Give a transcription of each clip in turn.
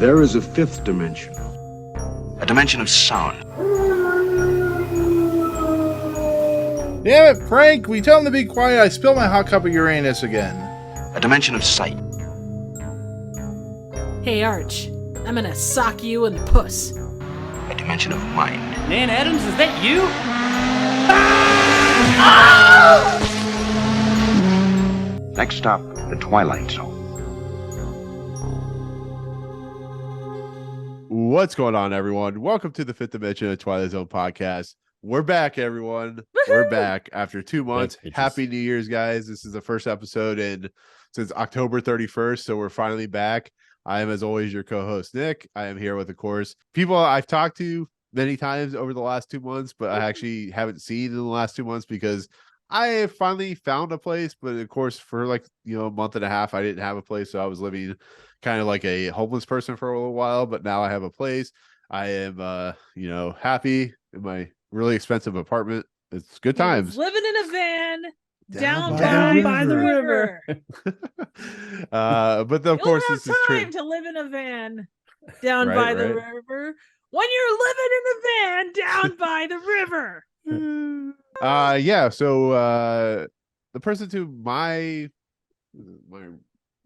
There is a fifth dimension. A dimension of sound. Damn it, Frank! We tell him to be quiet. I spilled my hot cup of Uranus again. A dimension of sight. Hey, Arch. I'm gonna sock you in the puss. A dimension of mind. Nan Adams, is that you? Next stop, the Twilight Zone. What's going on, everyone? Welcome to the Fifth Dimension of Twilight Zone podcast. We're back, everyone. We're back after 2 months. Happy New Year's, guys. This is the first episode since October 31st, so we're finally back. I am, as always, your co-host, Nick. I am here with, of course, people I've talked to many times over the last 2 months, but I actually haven't seen in the last 2 months because I finally found a place. But, of course, for a month and a half, I didn't have a place, so I was living kind of like a homeless person for a little while. But now I have a place. I am, happy in my really expensive apartment. It's good times. Living in a van down by the river. But of course, this is true. Time to live in a van down by the river when you're living in a van down by the river. So the person to my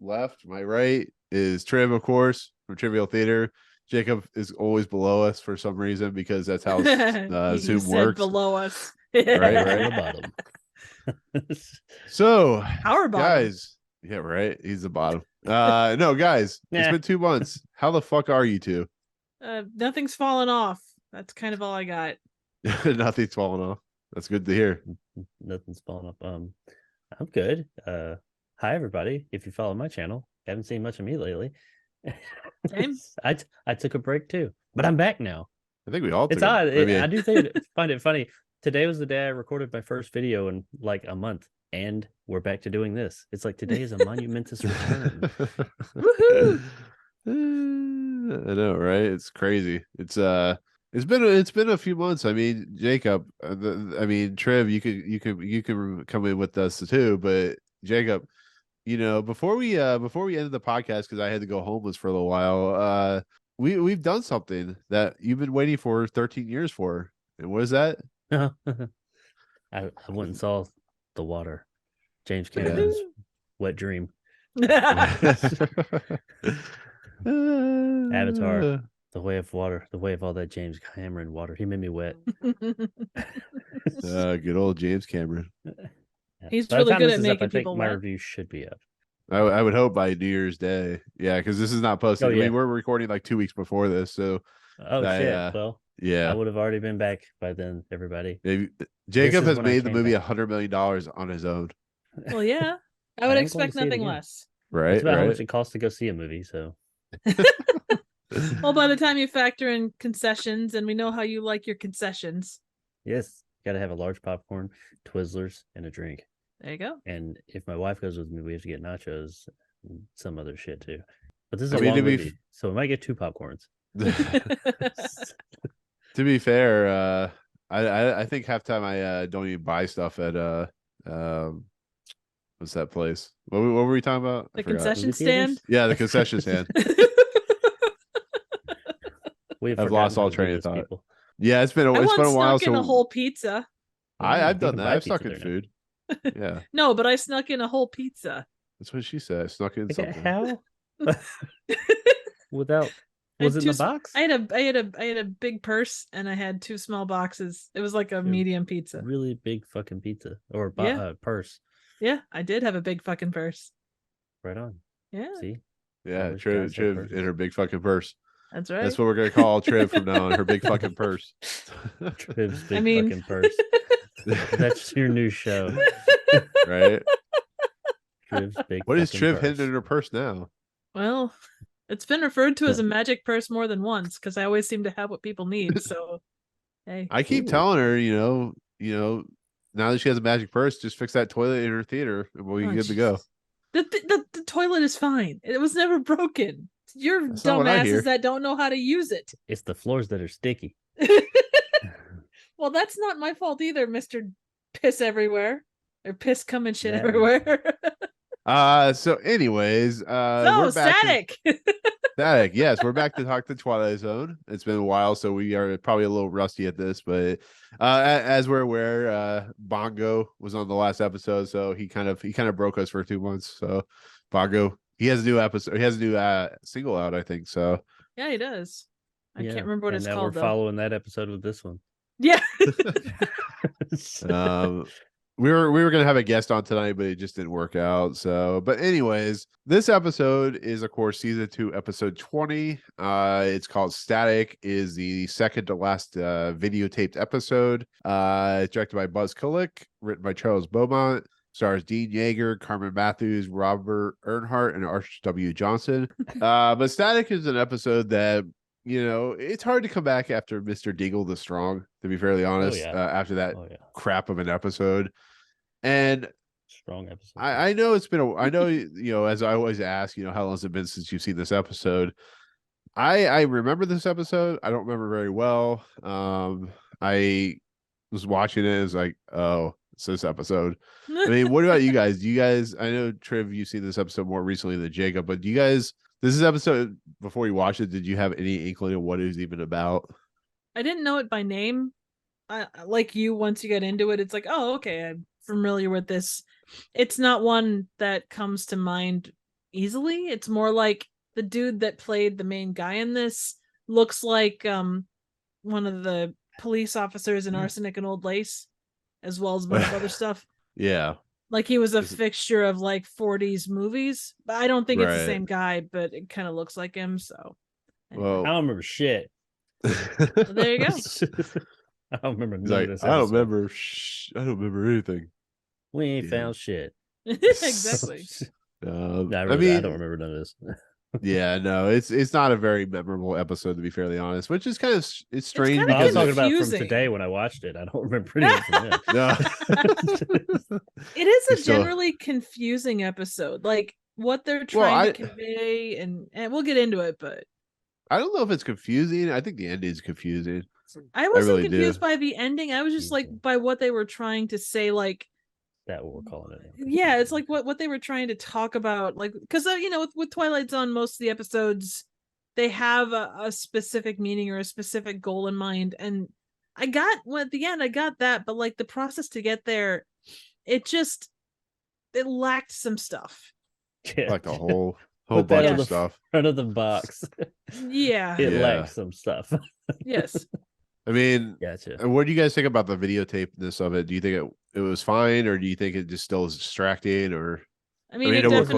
left, my right is Triv, of course, from Trivial Theater. Jacob is always below us for some reason because that's how Zoom works. Below us, right. Bottom. So, our bottom. Guys, yeah, right. He's the bottom. No, guys, it's been 2 months. How the fuck are you two? Nothing's fallen off. That's kind of all I got. Nothing's fallen off. That's good to hear. Nothing's falling off. I'm good. Hi everybody. If you follow my channel, haven't seen much of me lately. Same. I took a break too, but I'm back now. I think we all. It's odd. I do find it funny. Today was the day I recorded my first video in like a month, and we're back to doing this. It's like today is a monumentous return. Woohoo! I know, right? It's crazy. It's been a few months. I mean, Jacob. Trev, you could come in with us too, but Jacob. Before we ended the podcast, because I had to go homeless for a little while, we've done something that you've been waiting for 13 years for. And what is that? I went and saw The Water, James Cameron's wet dream. Avatar, The Way of Water, the way of all that James Cameron water. He made me wet. Good old James Cameron. He's really good at making people my wet. review should be up. I would hope by New Year's Day. Yeah, because this is not posted. Oh, yeah. I mean, we're recording like 2 weeks before this, so Shit. Well, yeah, I would have already been back by then, everybody. maybe Jacob has made the movie back. $100 million on his own. Well, yeah, I would expect nothing less. Right, That's about how right. much it costs to go see a movie. So, Well, by the time you factor in concessions, and we know how you like your concessions. yes, got to have a large popcorn, Twizzlers, and a drink. There you go. And if my wife goes with me, we have to get nachos and some other shit too. But this is I a mean, long to be movie, so we might get 2 popcorns. To be fair, I think half time I don't even buy stuff at what's that place? What were we talking about? The I forgot. concession stand. Yeah, the concession stand. I've lost all train of thought. People. Yeah, it's been a while. Snuck in So a whole pizza. I've done can that. buy I've snuck pizza in there food. Yeah, No, but I snuck in a whole pizza. that's what she said. I snuck in something. How? Without was it in the box? I had a big purse and I had 2 small boxes. It was like a medium pizza. Really big fucking pizza or purse. Yeah, I did have a big fucking purse. Right on. Yeah, See, Yeah, Always Triv gotta say purse. in her big fucking purse. that's right. That's what we're gonna call Triv from now on. Her big fucking purse. Triv's big fucking purse. That's your new show. Right? Triv's big. What is fucking Triv purse. hidden in her purse now? Well, it's been referred to as a magic purse more than once because I always seem to have what people need. So, hey, I keep telling her, now that she has a magic purse, just fix that toilet in her theater and we'll be good to go. The toilet is fine. It was never broken. You're That's not what I hear. dumbasses that don't know how to use it. It's the floors that are sticky. Well, that's not my fault either, Mr. Piss Everywhere. Or piss coming shit Yeah. everywhere. So anyways, So we're back static. Static. Yes, we're back to talk the Twilight Zone. It's been a while, so we are probably a little rusty at this, but as we're aware, Bongo was on the last episode, so he kind of broke us for 2 months. So Bongo, he has a new episode, he has a new single out, I think. So Yeah, he does. I Yeah, can't remember what and it's now called we're though. following that episode with this one. Yeah. we were gonna have a guest on tonight, but it just didn't work out. So, but anyways, this episode is of course season 2, episode 20. It's called Static. Is the second to last videotaped episode. It's directed by Buzz Kulik, written by Charles Beaumont. Stars Dean Jagger, Carmen Matthews, Robert Emhardt, and Arch W. Johnson. But Static is an episode that, you know, it's hard to come back after Mr. Dingle the Strong, to be fairly honest, after that crap of an episode. And strong episode. I know it's been I know, you know, as I always ask, you know, how long has it been since you've seen this episode? I remember this episode. I don't remember very well. I was watching it. It was like, oh, it's this episode. I mean, what about you guys? Do you guys, I know, Triv, you've seen this episode more recently than Jacob, but do you guys, this is episode, before you watched it, did you have any inkling of what it was even about? I didn't know it by name. Like you, once you get into it, it's like, oh, okay, I'm familiar with this. It's not one that comes to mind easily. It's more like the dude that played the main guy in this looks like one of the police officers in Arsenic and Old Lace, as well as a bunch of other stuff. Yeah. Like he was a fixture of like 40s movies, but I don't think it's the same guy, but it kind of looks like him. So well, I don't remember shit. Well, there you go. I don't remember none of this. I don't remember anything. We ain't found shit. Exactly. I don't remember none of this. Yeah, no, it's not a very memorable episode, to be fairly honest, which is kind of it's strange. kinda I was talking about from confusing. today when I watched it. I don't remember anything from then. No. It is a Still- generally confusing episode, like what they're trying to convey, and we'll get into it, but I don't know if it's confusing. I think the ending's confusing. I wasn't really confused do. by the ending. I was just like by what they were trying to say, like That what we're calling it. yeah, it's like what they were trying to talk about, like because you know, with Twilight Zone, most of the episodes they have a specific meaning or a specific goal in mind, and at the end I got that, but like the process to get there, it lacked some stuff. Yeah. Like a whole Put that bunch on of the stuff. front of the box. Yeah. It Yeah. lacks some stuff. Yes. I mean, Gotcha. what do you guys think about the videotapeness of it? Do you think it was fine, or do you think it just still is distracting? Or I mean, it it was-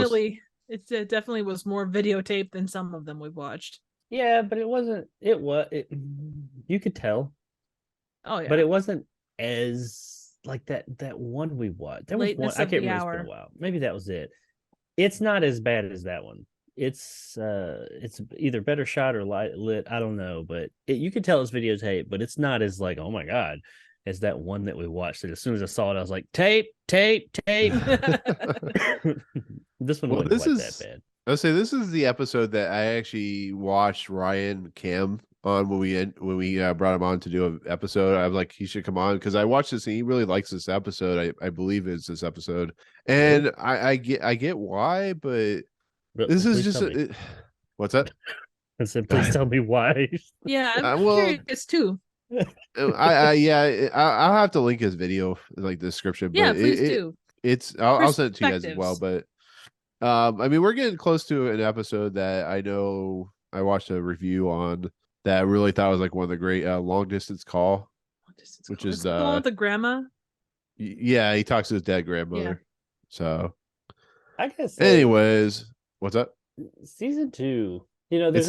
definitely was more videotape than some of them we've watched. Yeah, but it wasn't. You could tell, Oh yeah. but it wasn't as like that one we watched. There was one. Lateness I of can't the remember. It's hour. been a while. Maybe that was it. It's not as bad as that one. It's either better shot or lit. I don't know, but you could tell it's videotape, but it's not as like, oh my god, as that one that we watched. And as soon as I saw it, I was like, tape. This one wasn't quite that bad. I'll say this is the episode that I actually watched Ryan Cam on when we brought him on to do an episode. I was like, he should come on because I watched this and he really likes this episode. I believe it's this episode, and I get why, but this is just what's that? I said, please tell me why. Yeah, I'm curious too. I'll have to link his video in like the description. Yeah, but please do. I'll send it to you guys as well. Perspectives. But I mean, we're getting close to an episode that I know I watched a review on that I really thought was like one of the great Long Distance Call, which is the one with the grandma. Yeah, he talks to his dead grandmother. Yeah. So I guess. anyways, what's up? Season 2. You know, there's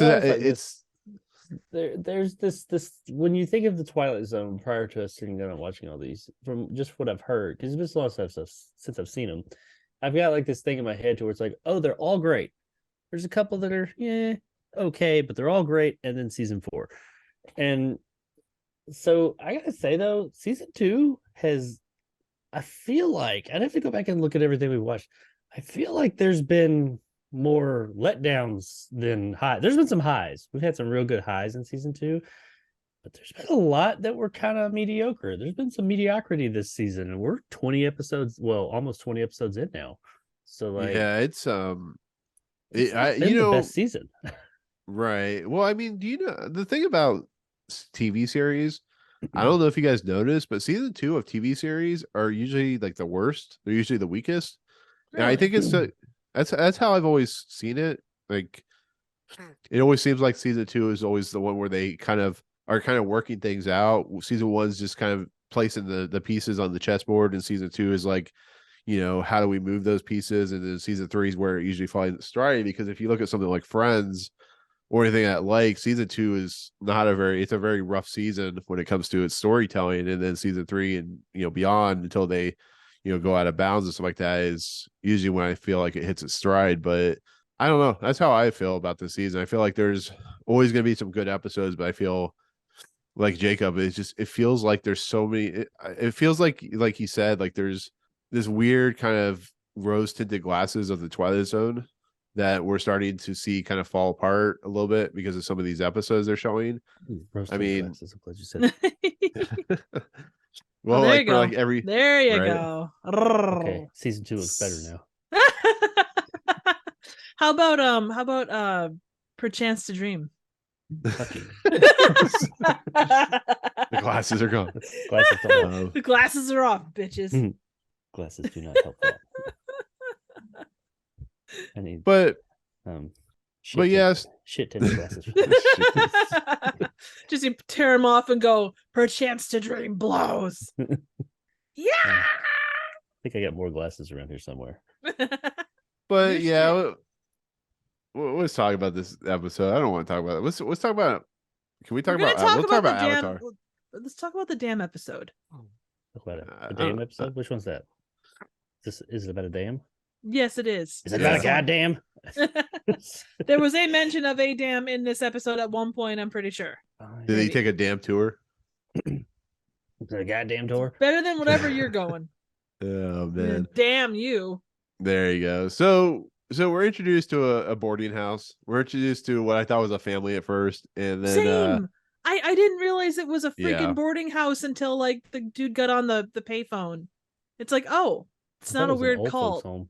there's this when you think of the Twilight Zone prior to us sitting down and watching all these, from just what I've heard, because there's been a lot of stuff since I've seen them. I've got like this thing in my head to where it's like, oh, they're all great. There's a couple that are okay, but they're all great, and then season 4. And so I gotta say though, season 2 I feel like I'd have to go back and look at everything we watched. I feel like there's been more letdowns than highs. There's been some highs. We've had some real good highs in season 2, but there's been a lot that were kind of mediocre. There's been some mediocrity this season, and we're 20 episodes, almost 20 episodes in now. So like, Yeah, it's been you know, the best season. Right. Well, I mean, do you know the thing about TV series? I don't know if you guys noticed, but season 2 of TV series are usually like the worst. They're usually the weakest. And I think that's how I've always seen it. Like it always seems like season 2 is always the one where they are working things out. Season 1's just kind of placing the pieces on the chessboard, and season 2 is like, how do we move those pieces? And then season 3 is where it usually finds stride, because if you look at something like Friends or anything like season 2 is it's a very rough season when it comes to its storytelling. And then season 3 and beyond, until they go out of bounds and stuff like that, is usually when I feel like it hits its stride. But I don't know, that's how I feel about this season. I feel like there's always going to be some good episodes, but I feel like Jacob, it feels like there's so many. It feels like he said, like there's this weird kind of rose tinted glasses of the Twilight Zone that we're starting to see kind of fall apart a little bit because of some of these episodes they're showing. I mean, glasses, I'm glad you said. well, there like you for go. like every There you right? go. Okay, season 2 looks better now. How about Perchance to Dream? Fuck you. The glasses are gone. Glasses don't help. The glasses are off, bitches. Glasses do not help that. I need But yes, shit tinted glasses. Just you tear them off and go, Perchance to Dream blows. Yeah. I think I got more glasses around here somewhere. but Your yeah, let's talk about this episode. I don't want to talk about it. Let's talk about. Can we talk We'll about? We'll talk about the Avatar. Let's talk about the damn episode. Talk about it. The dam episode? Which one's that? Is it about a dam? Yes, it is. Is it about a goddamn? There was a mention of a dam in this episode at one point, I'm pretty sure. Did he take a damn tour? A goddamn tour? Better than whatever you're going. Oh man. Damn you. There you go. So we're introduced to a boarding house. We're introduced to what I thought was a family at first, and then Same. I didn't realize it was a freaking Yeah. boarding house until like the dude got on the payphone. It's like, oh, it's not a weird cult. Home.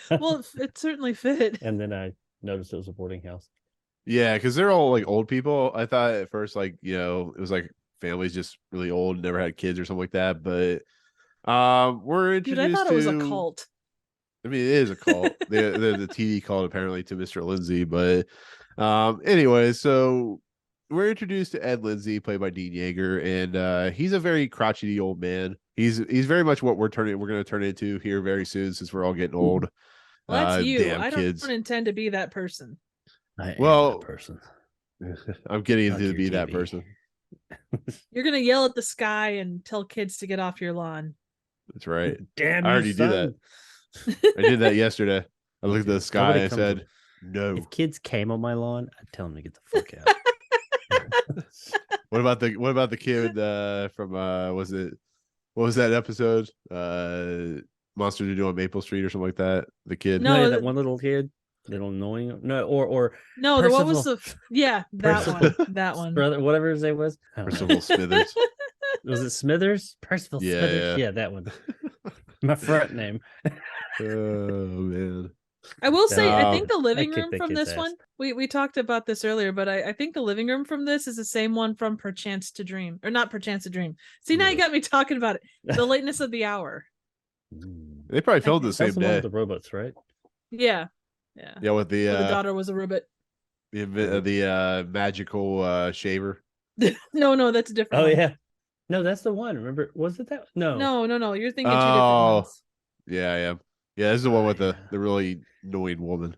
Well, it certainly fit. And then I noticed it was a boarding house. yeah, because they're all like old people. I thought at first, like, it was like families just really old, never had kids or something like that. But we're introduced Dude, I thought it was a cult. I mean, it is a cult. the TV called apparently to Mr. Lindsay. But anyway, so we're introduced to Ed Lindsay, played by Dean Jagger, and he's a very crotchety old man. He's very much what we're going to turn into here very soon, since we're all getting old. Well, that's you. Damn I don't kids. intend to be that person. I am Well- that person. I'm getting Fuck to your be that TV. person. You're gonna yell at the sky and tell kids to get off your lawn. That's right. Damn, I you already do son. that. I did that yesterday. I looked at the sky Nobody and I comes said, "No." If kids came on my lawn, I'd tell them to get the fuck out. What about the kid from what was that episode? Monsters Are Due on Maple Street or something like that. The kid. No, No, that one little kid, little annoying. No, or No, what was the that Percival. one. That one. brother, whatever his name was. I don't know. Percival Smithers. Was it Smithers? Percival Yeah, Smithers. yeah. Yeah, that one. My front name. Oh man. I will say, I No, think the living kicked room that from kid's this ass. one, we talked about this earlier, but I think the living room from this is the same one from Perchance to Dream. Or not Perchance to Dream. See, now you got me talking about it. The lateness of the hour. They probably filmed the That's same the one day. with the robots, right? Yeah. Yeah. Yeah, with the Where the daughter was a robot. the magical shaver. No, that's a different Oh one. yeah. No, that's the one. Remember, was it that? No. No. You're thinking two different Oh. ones. Yeah, yeah. Yeah, this is the one with Yeah. the really annoying woman.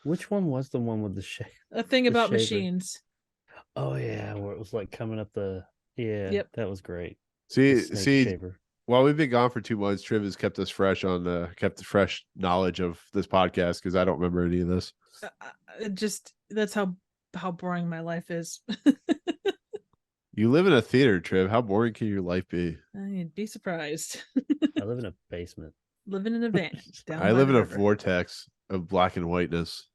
Which one was the one with the shape? A thing The about shaver. machines. Oh yeah, where it was like coming up the. Yeah, Yep. that was great. See, The snake see, shaver. while we've been gone for 2 months, Triv has kept us fresh on kept the fresh knowledge of this podcast, because I don't remember any of this. That's how boring my life is. You live in a theater, Triv. How boring can your life be? I'd be surprised. I live in a basement. Living in a van. Down I by live the in a river. vortex of black and whiteness.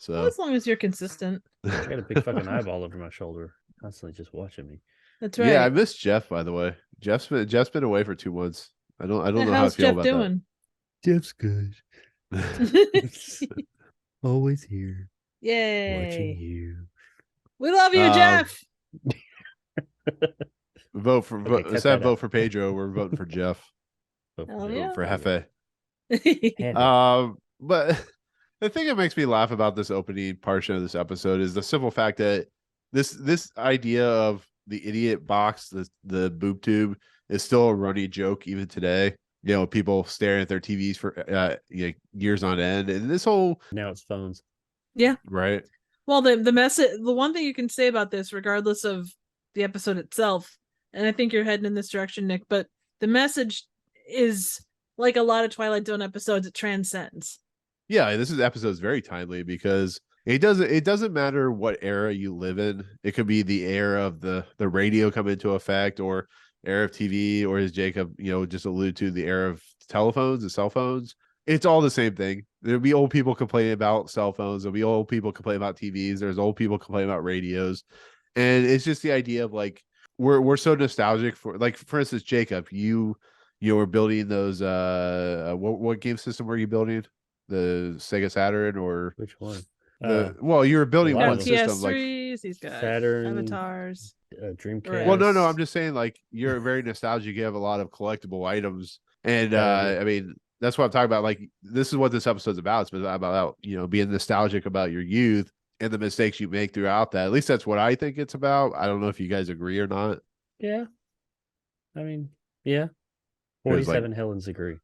Well, So as long as you're consistent. I got a big fucking eyeball over my shoulder, constantly just watching me. That's right. yeah, I miss Jeff, by the way. Jeff's been away for 2 months. I don't know how I How's feel Jeff about doing? Jeff's good. that. Always here. Yay. you. We love you, Um, Jeff. Vote for Okay, cut instead of that vote out. for Pedro, we're voting for Jeff. Hell Voting yeah. for There Hefe. you go. But the thing that makes me laugh about this opening portion of this episode is the simple fact that this idea of the idiot box, the boob tube, is still a running joke even today. You know, people staring at their TVs for years on end, and this whole Now it's phones. Yeah. right. Well, the message, the one thing you can say about this, regardless of the episode itself, and I think you're heading in this direction, Nick, but the message is like a lot of Twilight Zone episodes, it transcends. Yeah, this episode is very timely because it doesn't matter what era you live in. It could be the era of the radio come into effect, or era of TV, or as Jacob just alluded to, the era of telephones and cell phones. It's all the same thing. There'll be old people complaining about cell phones. There'll be old people complaining about TVs. There's old people complaining about radios, and it's just the idea of like we're so nostalgic for, like, for instance, Jacob, you were building those what game system were you building? The Sega Saturn, or Which one? you were building a lot one of system like PS3s, he's got Saturn, avatars. Dreamcast. Right. well, no, I'm just saying, like, you're very nostalgic. You have a lot of collectible items, and I mean, that's what I'm talking about. Like, this is what this episode's about. It's about being nostalgic about your youth and the mistakes you make throughout that. At least that's what I think it's about. I don't know if you guys agree or not. Yeah. I mean, yeah. There's, like- 47 Helens agree.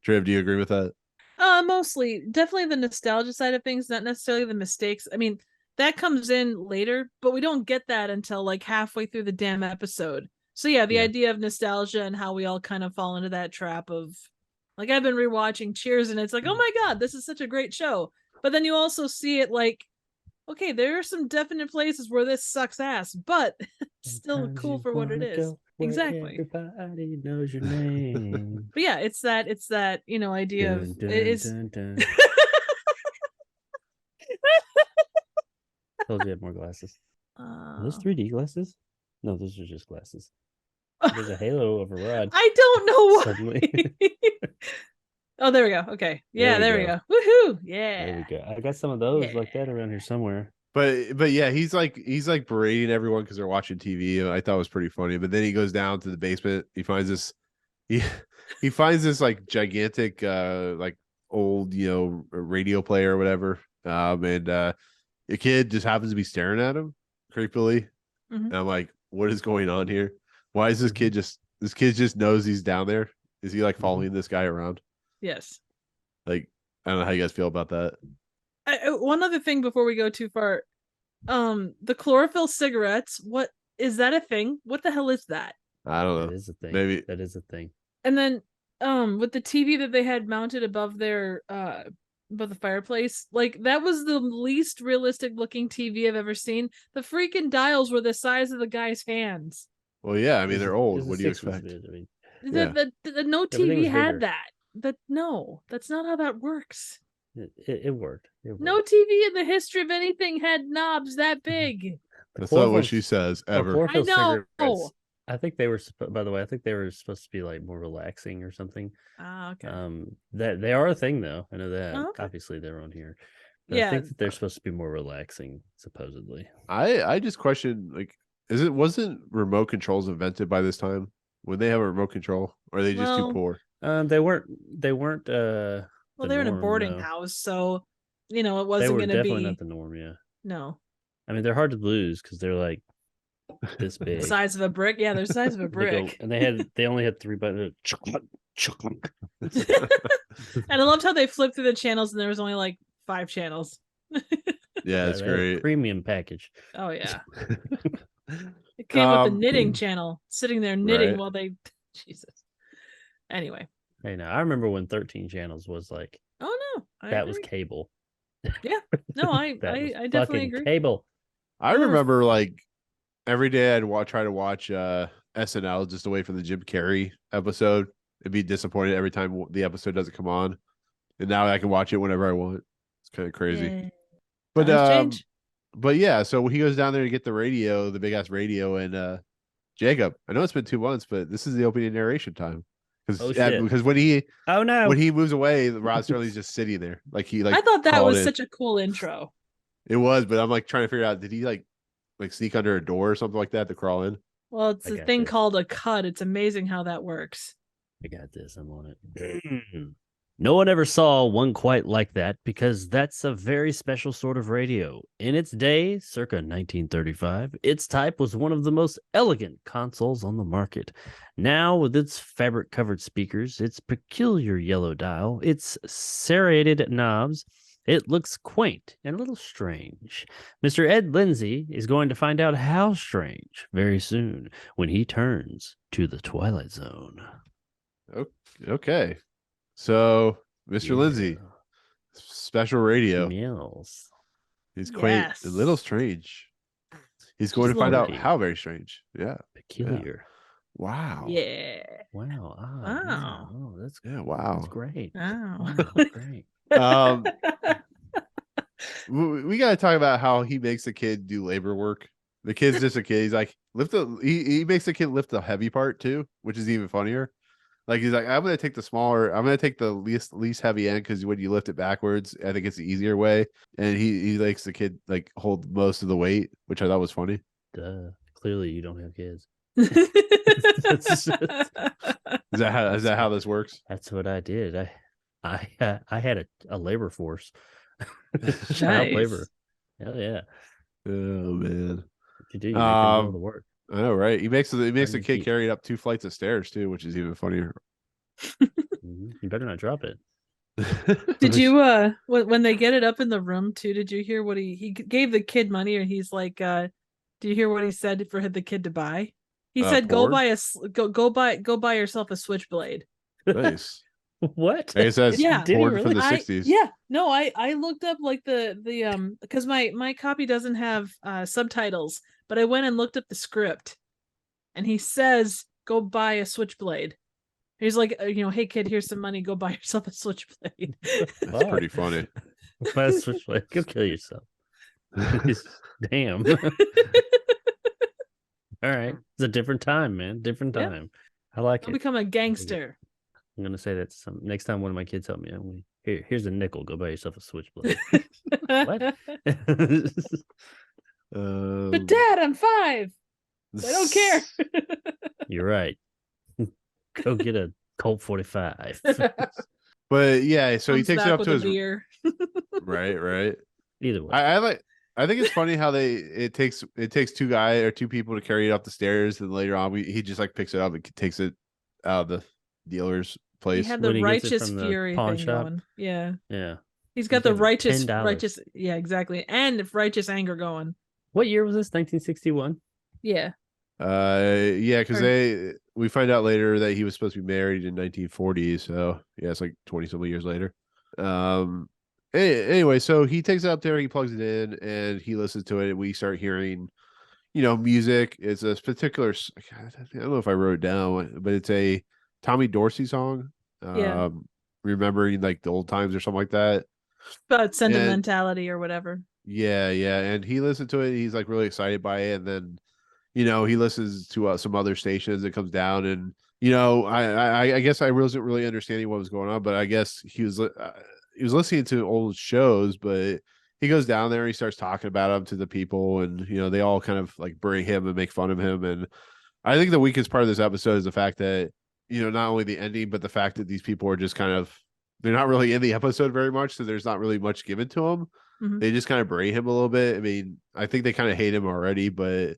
Triv, do you agree with that? Mostly, definitely the nostalgia side of things, not necessarily the mistakes. I mean, that comes in later, but we don't get that until like halfway through the damn episode. So yeah, the idea of nostalgia and how we all kind of fall into that trap of, like, I've been rewatching Cheers and it's like, oh my God, this is such a great show. But then you also see it like, okay, there are some definite places where this sucks ass, but it's still Sometimes cool you for what it wanna is. go where Exactly. Everybody knows your name. But yeah, it's that idea of Dun, it is. dun, dun. Told you I had more glasses. Are those 3D glasses? No, those are just glasses. There's a halo over Rod. I don't know why. Suddenly. Oh, there we go. Okay. Yeah, There there we we go. go. Woohoo. Yeah. There we go. I got some of those like that around here somewhere. But yeah, he's like berating everyone because they're watching TV. And I thought it was pretty funny. But then he goes down to the basement. He finds this. He finds this like gigantic like old radio player or whatever. And a kid just happens to be staring at him creepily. Mhm. And I'm like, what is going on here? Why is this kid just knows he's down there? Is he like following this guy around? Yes. Like, I don't know how you guys feel about that. One other thing before we go too far. The chlorophyll cigarettes, what is that a thing? What the hell is that? I don't know. That is a thing. Maybe that is a thing. And then with the TV that they had mounted above their above the fireplace, like, that was the least realistic looking TV I've ever seen. The freaking dials were the size of the guy's hands. Well, yeah. I mean, It they're was- old. it was What a do you 60s expect? vid, I mean, Yeah. The no Everything TV was had bigger. that. No, that's not how that works. it worked. It worked. No TV in the history of anything had knobs that big. That's not what chlorophyll- she says Oh, ever. chlorophyll I know. cigarettes, I think they were. By the way, I think they were supposed to be like more relaxing or something. Ah, okay. That they are a thing though. I know that. Oh, okay. Obviously, they're on here. But Yeah. I think that they're supposed to be more relaxing, supposedly. I just question, like, wasn't remote controls invented by this time? When they have a remote control, or are they just Well, too poor? They weren't. Well, the they were in a norm, boarding no. house, so it They wasn't were going to definitely be not the norm. Yeah. no I mean, they're hard to lose because they're like this big. the size of a brick. Yeah, they're the size of a They go- brick. and they only had 3 buttons. Chocolate. And I loved how they flipped through the channels, and there was only like 5 channels. Yeah, it's they had a great. premium package. Oh yeah, it came with the knitting Um, channel, sitting there knitting right. while they. Jesus. Anyway. Hey, now I remember when 13 channels was like Oh no, that was agree. cable. No, I That was I definitely fucking agree. cable. I There were- remember, like, every day I'd try to watch SNL just away from the Jim Carrey episode. It'd be disappointed every time the episode doesn't come on, and now I can watch it whenever I want. It's kind of crazy. Yeah. But Times change. but yeah, so he goes down there to get the radio, the big ass radio, and Jacob, I know it's been 2 months, but this is the opening narration time. Oh, shit. Because when he moves away, Rod Serling's just sitting there, like he I thought that crawled was in. such a cool intro. It was, but I'm like trying to figure out, did he like sneak under a door or something like that to crawl in? Well, it's a thing called a cut. It's amazing how that works. I got this. I'm on it. No one ever saw one quite like that because that's a very special sort of radio. In its day, circa 1935, its type was one of the most elegant consoles on the market. Now, with its fabric-covered speakers, its peculiar yellow dial, its serrated knobs, it looks quaint and a little strange. Mr. Ed Lindsay is going to find out how strange very soon when he turns to the Twilight Zone. Okay. So, Mr. Lindsay, special radio. Meows. He's quaint, a little strange. He's going to find out how very strange. Yeah. Peculiar. Yeah. Wow. Yeah. Wow. Wow. Oh, that's wow. That's great. Wow. That's great. We got to talk about how he makes the kid do labor work. The kid's just a kid. He's like, he makes the kid lift the heavy part too, which is even funnier. Like he's like, I'm gonna take the least heavy end because when you lift it backwards, I think it's the easier way. And he makes the kid like hold most of the weight, which I thought was funny. Duh. Clearly you don't have kids. Is that how this works? That's what I did. I had a labor force. Nice. Child labor. Hell yeah. Oh man. What you do, you make them do the work. I know, right? He makes the kid keep. carry it up 2 flights of stairs too, which is even funnier. You better not drop it. Did you when they get it up in the room too, did you hear what he gave the kid money, or he's like do you hear what he said for the kid to buy? He said porn? go buy yourself a switchblade. Nice. What? I guess that's Yeah. Did he porn really? from the 60s. Yeah. No, I looked up like the because my copy doesn't have subtitles, but I went and looked up the script, and he says go buy a switchblade. He's like, hey kid, here's some money, go buy yourself a switchblade. That's pretty funny. Buy a switchblade. Go kill yourself. Damn. All right. It's a different time, man. Different time. I like I'll it. become a gangster. I'm gonna say that next time one of my kids help me. Here's a nickel. Go buy yourself a switchblade. What? But Dad, I'm 5. I don't care. You're right. Go get a Colt 45. But yeah, so he Comes takes it back up with to a his beer. Either right. way. I think it's funny how it takes 2 people to carry it up the stairs, and later on he just like picks it up and takes it out of the dealer's place. He had When the he gets it righteous from the fury pawn thing shop? going. Yeah. Yeah. He's got He the gave him righteous $10. yeah, exactly. And righteous anger going. What year was this? 1961? Yeah. Yeah, because Or- we find out later that he was supposed to be married in 1940, so yeah, it's like 20 something years later. Anyway, so he takes it up there, he plugs it in, and he listens to it, and we start hearing, music. It's a particular, I don't know if I wrote it down, but it's a Tommy Dorsey song. Yeah. Remembering like the old times or something like that. About sentimentality or whatever. Yeah, and he listened to it. He's like really excited by it, and then he listens to some other stations. It comes down, and I guess I wasn't really understanding what was going on, but I guess he was listening to old shows. But he goes down there, and he starts talking about them to the people, and they all kind of like bring him and make fun of him. And I think the weakest part of this episode is the fact that not only the ending, but the fact that these people are just kind of, they're not really in the episode very much, so there's not really much given to them. Mhm. They just kind of berate him a little bit. I mean, I think they kind of hate him already, but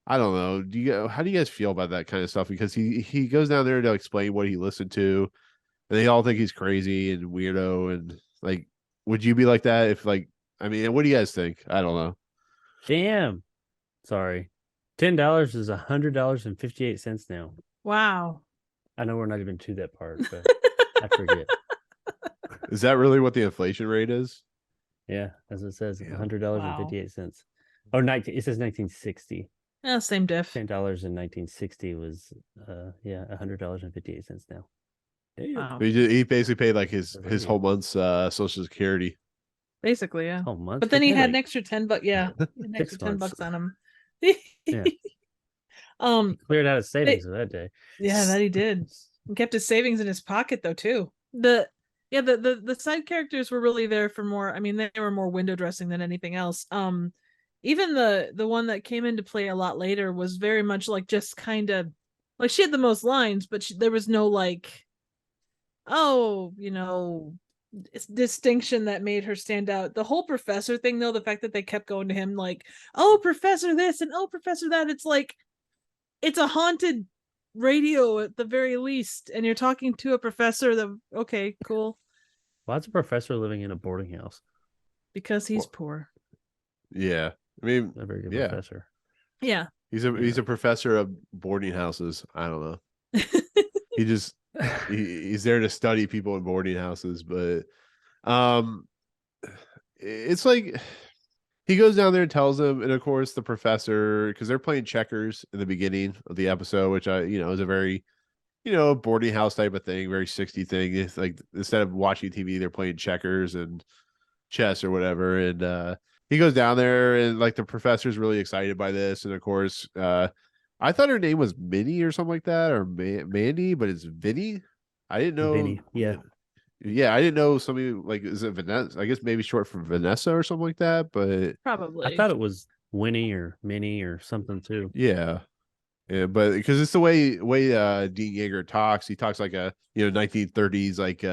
I don't know. How do you guys feel about that kind of stuff? Because he goes down there to explain what he listened to, and they all think he's crazy and weirdo. And like, would you be like that if what do you guys think? I don't know. Damn. Sorry. $10 is $100.58 now. Wow. I know we're not even to that part, but I forget. Is that really what the inflation rate is? Yeah, as it says, Yeah. $100.58. Oh, it says 1960. Yeah, same diff. $10 in 1960 was $100.58 now. Damn. Wow. He basically paid like his Radio. whole month's Social Security. Basically, yeah. Oh, months. But then They he pay had an like extra $10. Yeah, he had an 6 extra $10 months. on him. Yeah. Um. Cleared out his savings for that day. Yeah, that he did. And kept his savings in his pocket though too. The side characters were really there for more. I mean, they were more window dressing than anything else. Even the one that came into play a lot later was very much like just kind of like she had the most lines, but there was no like, oh, distinction that made her stand out. The whole professor thing, though, the fact that they kept going to him like, oh, professor this and oh, professor that, it's like it's a haunted radio at the very least, and you're talking to a professor that okay, cool. Why's a professor living in a boarding house? Because he's poor. Yeah. I mean, A very good yeah. professor. Yeah. He's a professor of boarding houses. I don't know. He's there to study people in boarding houses, but it's like he goes down there and tells them, and of course the professor, because they're playing checkers in the beginning of the episode, which is a very boarding house type of thing, very 60 thing. It's like instead of watching TV, they're playing checkers and chess or whatever. And he goes down there, and like the professor's really excited by this, and of course I thought her name was Minnie or something like that, or Mandy, but it's Vinny. I didn't know. Vinny, yeah. Yeah, I didn't know somebody like, is it Vanessa? I guess maybe short for Vanessa or something like that, but Probably. I thought it was Winnie or Minnie or something too. Yeah, but because it's the way Dean Jagger talks, he talks like a 1930s like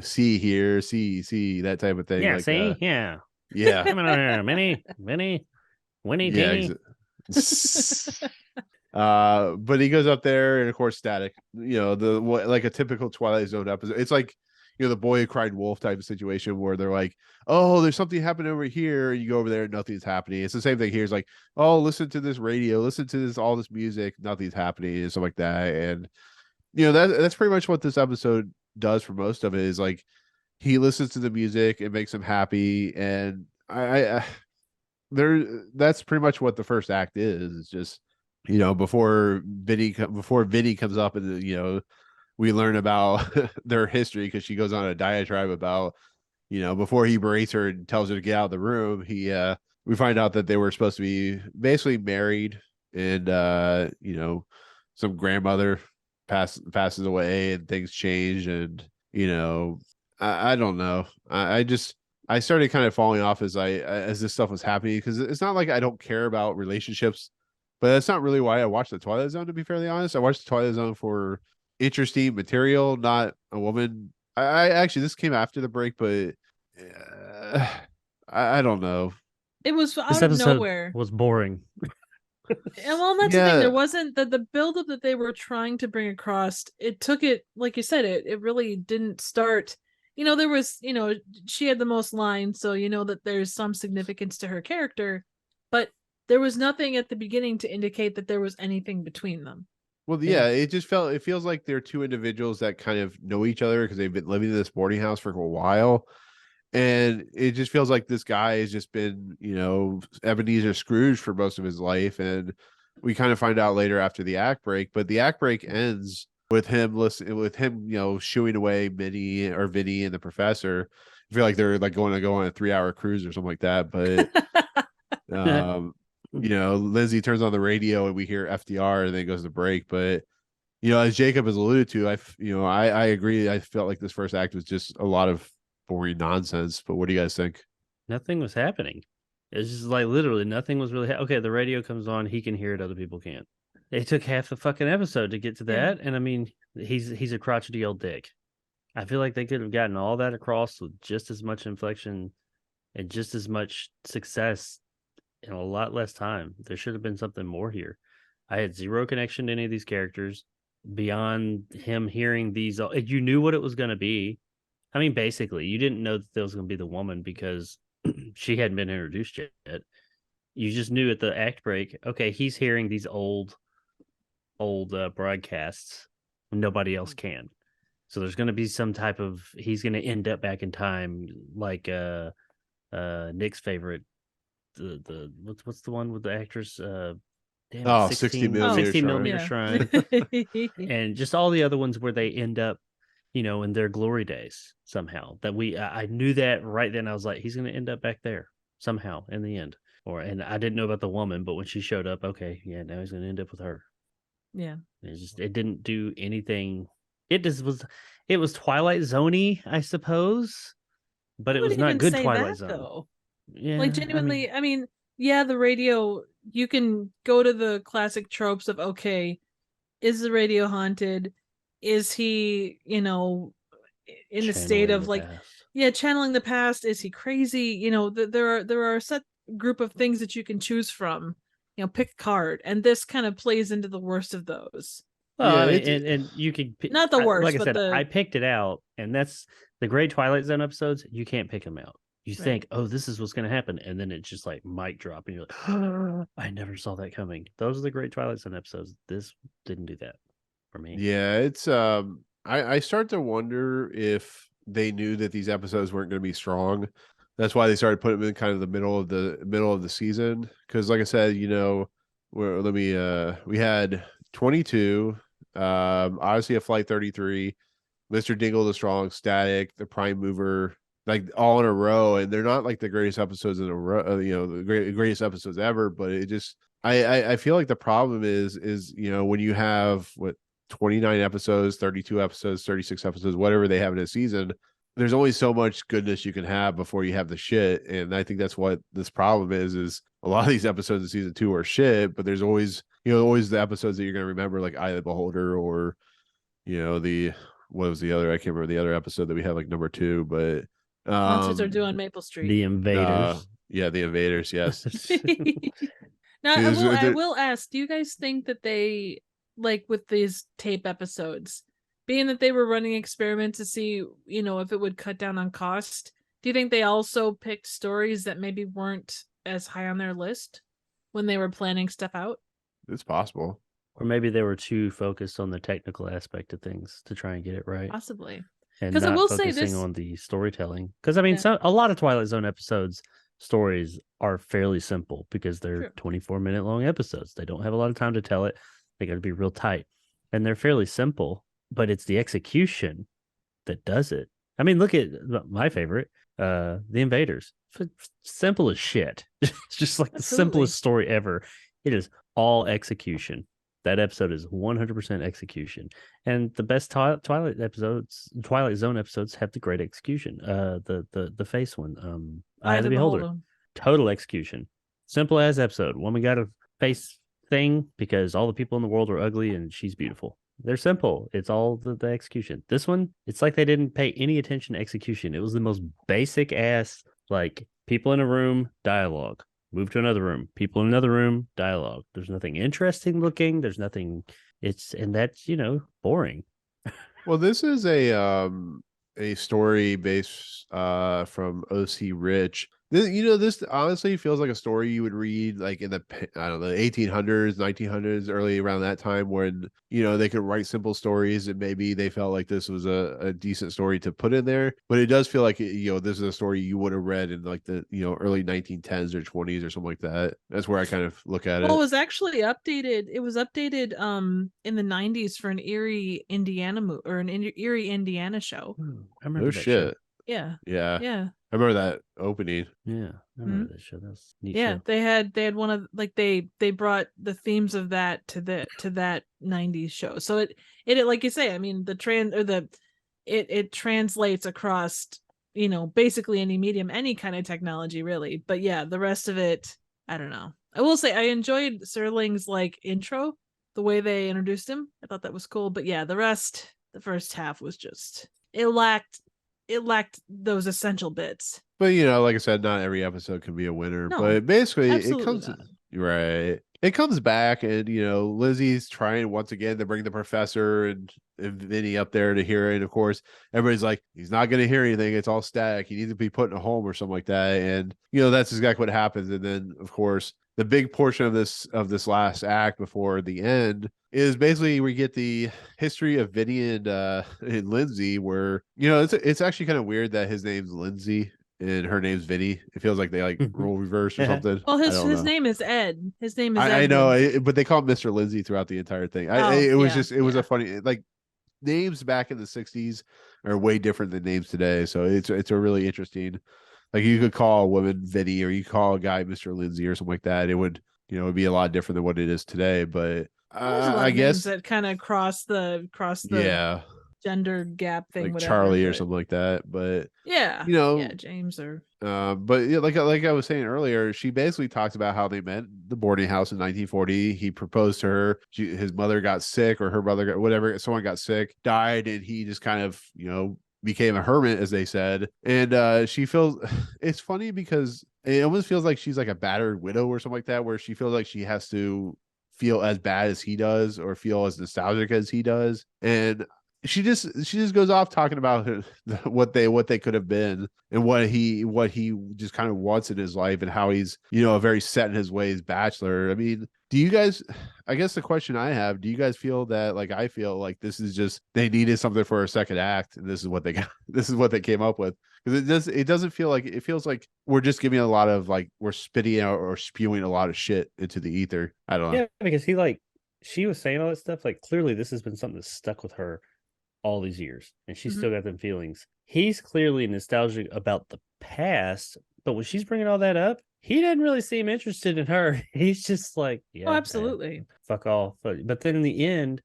see here, see that type of thing. Yeah, like, see, yeah. Yeah, Come on here, Minnie, Winnie, yeah. But he goes up there, and of course, static. Like a typical Twilight Zone episode. It's like the boy who cried wolf type of situation where they're like, oh, there's something happening over here, and you go over there and nothing's happening. It's the same thing here. It's like, oh, listen to this radio, listen to all this music, nothing's happening, and stuff like that. And that's pretty much what this episode does for most of it. Is like he listens to the music, it makes him happy, and that's pretty much what the first act is. It's just before Vinny comes up, and we learn about their history, because she goes on a diatribe about before he berates her and tells her to get out of the room. We find out that they were supposed to be basically married, and some grandmother passes away, and things change, and I don't know. I started kind of falling off as this stuff was happening, because it's not like I don't care about relationships, but that's not really why I watched the Twilight Zone, to be fairly honest. I watched the Twilight Zone for interesting material, not a woman. I actually, this came after the break, but I don't know. It was This out of episode nowhere. was boring. And well, that's the thing. There wasn't the buildup that they were trying to bring across. It took it, like you said, it really didn't start. There was, she had the most lines, so that there's some significance to her character, but there was nothing at the beginning to indicate that there was anything between them. Well, yeah, it feels like they're two individuals that kind of know each other because they've been living in this boarding house for a while. And it just feels like this guy has just been, Ebenezer Scrooge for most of his life. And we kind of find out later after the act break, but the act break ends with him shooing away Vinny and the professor. I feel like they're like going to go on a 3-hour cruise or something like that. But, Lindsay turns on the radio and we hear FDR, and then it goes to break. But, as Jacob has alluded to, I agree. I felt like this first act was just a lot of boring nonsense. But what do you guys think? Nothing was happening. It's just like literally nothing was really okay. The radio comes on, he can hear it, other people can't. It took half the fucking episode to get to that. And I mean, he's a crotchety old dick. I feel like they could have gotten all that across with just as much inflection and just as much success in a lot less time. There should have been something more here. I had zero connection to any of these characters beyond him hearing these. You knew what it was going to be. I mean, basically, you didn't know that there was going to be the woman because she hadn't been introduced yet. You just knew at the act break, okay, he's hearing these old broadcasts. Nobody else can. So there's going to be some type of, he's going to end up back in time, like Nick's favorite, the what's the one with the actress? 60 millimeter shrine. And just all the other ones where they end up, in their glory days somehow. That I knew that right then. I was like, he's going to end up back there somehow in the end. And I didn't know about the woman, but when she showed up, okay, yeah, now he's going to end up with her. Yeah. It didn't do anything it was Twilight Zone-y, I suppose, but I it would was not even good say Twilight that, Zone. though. Yeah, Like, genuinely, I mean, yeah, the radio, you can go to the classic tropes of, okay, is the radio haunted? Is he, in the state channeling of the like, past. yeah, channeling the past? Is he crazy? There are a set group of things that you can choose from. Pick a card, and this kind of plays into the worst of those. Well, Yeah, I mean, it's and you could Not the worst, like I but said, I the picked it out, and that's the great Twilight Zone episodes. You can't pick them out. You Right. think, oh, this is what's going to happen, and then it's just like mic drop, and you're like, I never saw that coming. Those are the great Twilight Zone episodes. This didn't do that for me. yeah, it's I start to wonder if they knew that these episodes weren't going to be strong. That's why they started putting them in kind of the middle of the season. Because, like I said, we had 22, Odyssey of Flight 33, Mr. Dingle the Strong, Static, the Prime Mover, like all in a row, and they're not like the greatest episodes in a row, the greatest episodes ever. But it just, I feel like the problem is when you have 29 episodes, 32 episodes, 36 episodes, whatever they have in a season, there's only so much goodness you can have before you have the shit. And I think that's what this problem is a lot of these episodes in season 2 are shit, but there's always the episodes that you're going to remember, like Eye of the Beholder, or what was the other, I can't remember the other episode that we had, like number 2, but Monsters Are Due on Maple Street. The Invaders. The Invaders, yes. Now, I will ask, do you guys think that they, like with these tape episodes, being that they were running experiments to see, if it would cut down on cost, do you think they also picked stories that maybe weren't as high on their list when they were planning stuff out? It's possible. Or maybe they were too focused on the technical aspect of things to try and get it right. Possibly. And 'Cause I not will say focusing this- on the storytelling. Because, I mean, a lot of Twilight Zone episodes, stories are fairly simple because they're 24-minute long episodes. They don't have a lot of time to tell it. They got to be real tight. And they're fairly simple, but it's the execution that does it. I mean, look at my favorite, The Invaders. Simple as shit. It's just like the simplest story ever. It is all execution. That episode is 100% execution. And the best Twilight Zone episodes have the great execution. The face one, Eye of the Beholder. Total execution. Simple as episode. Woman got a face thing because all the people in the world are ugly and she's beautiful. They're simple. It's all the execution. This one, it's like they didn't pay any attention to execution. It was the most basic ass, like, people in a room, dialogue. Move to another room. People in another room, dialogue. There's nothing interesting looking. There's nothing. And that's, boring. Well, this is a story based from O.C. Rich. This honestly feels like a story you would read like in the 1800s, 1900s, early around that time, when they could write simple stories, and maybe they felt like this was a decent story to put in there. But it does feel like this is a story you would have read in like the early 1910s or 20s or something like that. That's where I kind of look at it. Well, it was actually updated. It was updated in the 90s for an Erie, Indiana Erie, Indiana show. I remember that shit. Show. Yeah. I remember that opening. Yeah, I remember that show. That's neat. Yeah, show. they had one of, like, they brought the themes of that to that 90s show. So it like you say, I mean, it translates across, basically any medium, any kind of technology, really. But yeah, the rest of it, I don't know. I will say I enjoyed Serling's like intro, the way they introduced him. I thought that was cool. But yeah, the first half was just, it lacked those essential bits. But like I said, not every episode can be a winner. No, but basically, it absolutely comes not. right. It comes back, and Lizzie's trying once again to bring the professor and Vinny up there to hear it. And of course, everybody's like, he's not going to hear anything. It's all static. He needs to be put in a home or something like that. And that's exactly what happens. And then, of course, the big portion of this last act before the end is basically we get the history of Vinny and Lindsay, where it's actually kind of weird that his name's Lindsay and her name's Vinny. It feels like they like role reverse or something. Well, his name is Ed. His name is Ed. I know, but they call him Mr. Lindsay throughout the entire thing. It was a funny, like, names back in the 60s are way different than names today. So it's a really interesting, like, you could call a woman Vinny, or you call a guy Mr. Lindsay or something like that. It would, it'd be a lot different than what it is today. But There's a lot I of guess names that kind of cross the yeah. gender gap thing, like whatever, Charlie or but- something like that. But Yeah, you know, yeah, James or but yeah, like I was saying earlier, she basically talked about how they met the boarding house in 1940. He proposed to her. His mother got sick, or her brother got whatever. Someone got sick, died, and he just kind of became a hermit, as they said. And she feels it's funny because it almost feels like she's like a battered widow or something like that, where she feels like she has to feel as bad as he does or feel as nostalgic as he does. And she just goes off talking about what they could have been and what he just kind of wants in his life, and how he's a very set in his ways bachelor. I mean, do you guys, I guess the question I have, do you guys feel that, like I feel like, this is just they needed something for a second act and this is what they got, this is what they came up with? Because it doesn't feel like, it feels like we're just giving a lot of, like, we're spitting out or spewing a lot of shit into the ether. I don't know. Yeah, because she was saying all that stuff, like, clearly this has been something that's stuck with her all these years, and she's still got them feelings. He's clearly nostalgic about the past, but when she's bringing all that up, he doesn't really seem interested in her. He's just like, yeah, oh, absolutely, fuck off. But then in the end,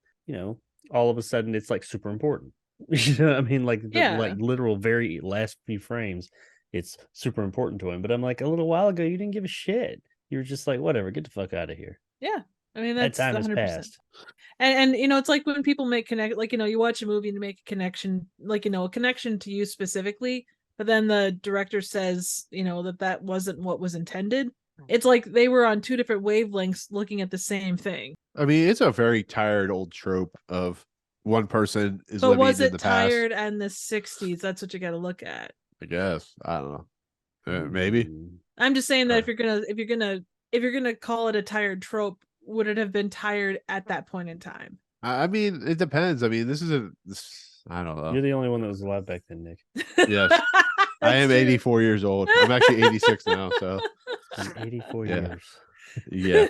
all of a sudden it's like super important. You know what I mean? Like like literal very last few frames, it's super important to him. But I'm like, a little while ago, you didn't give a shit. You were just like, whatever, get the fuck out of here. Yeah. I mean, that's that time 100%. has passed. And it's like when people make like, you watch a movie and make a connection, like, a connection to you specifically, but then the director says, that wasn't what was intended. It's like they were on two different wavelengths looking at the same thing. I mean, it's a very tired old trope of one person is but living was in it the tired past. and the 60s? That's what you got to look at. I guess. I don't know. Maybe. I'm just saying that if you're gonna call it a tired trope, would it have been tired at that point in time? I mean, it depends. I mean, I don't know. You're the only one that was alive back then, Nick. Yes. I am 84 years old. I'm actually 86 now. So I'm 84 Yeah. years. yeah,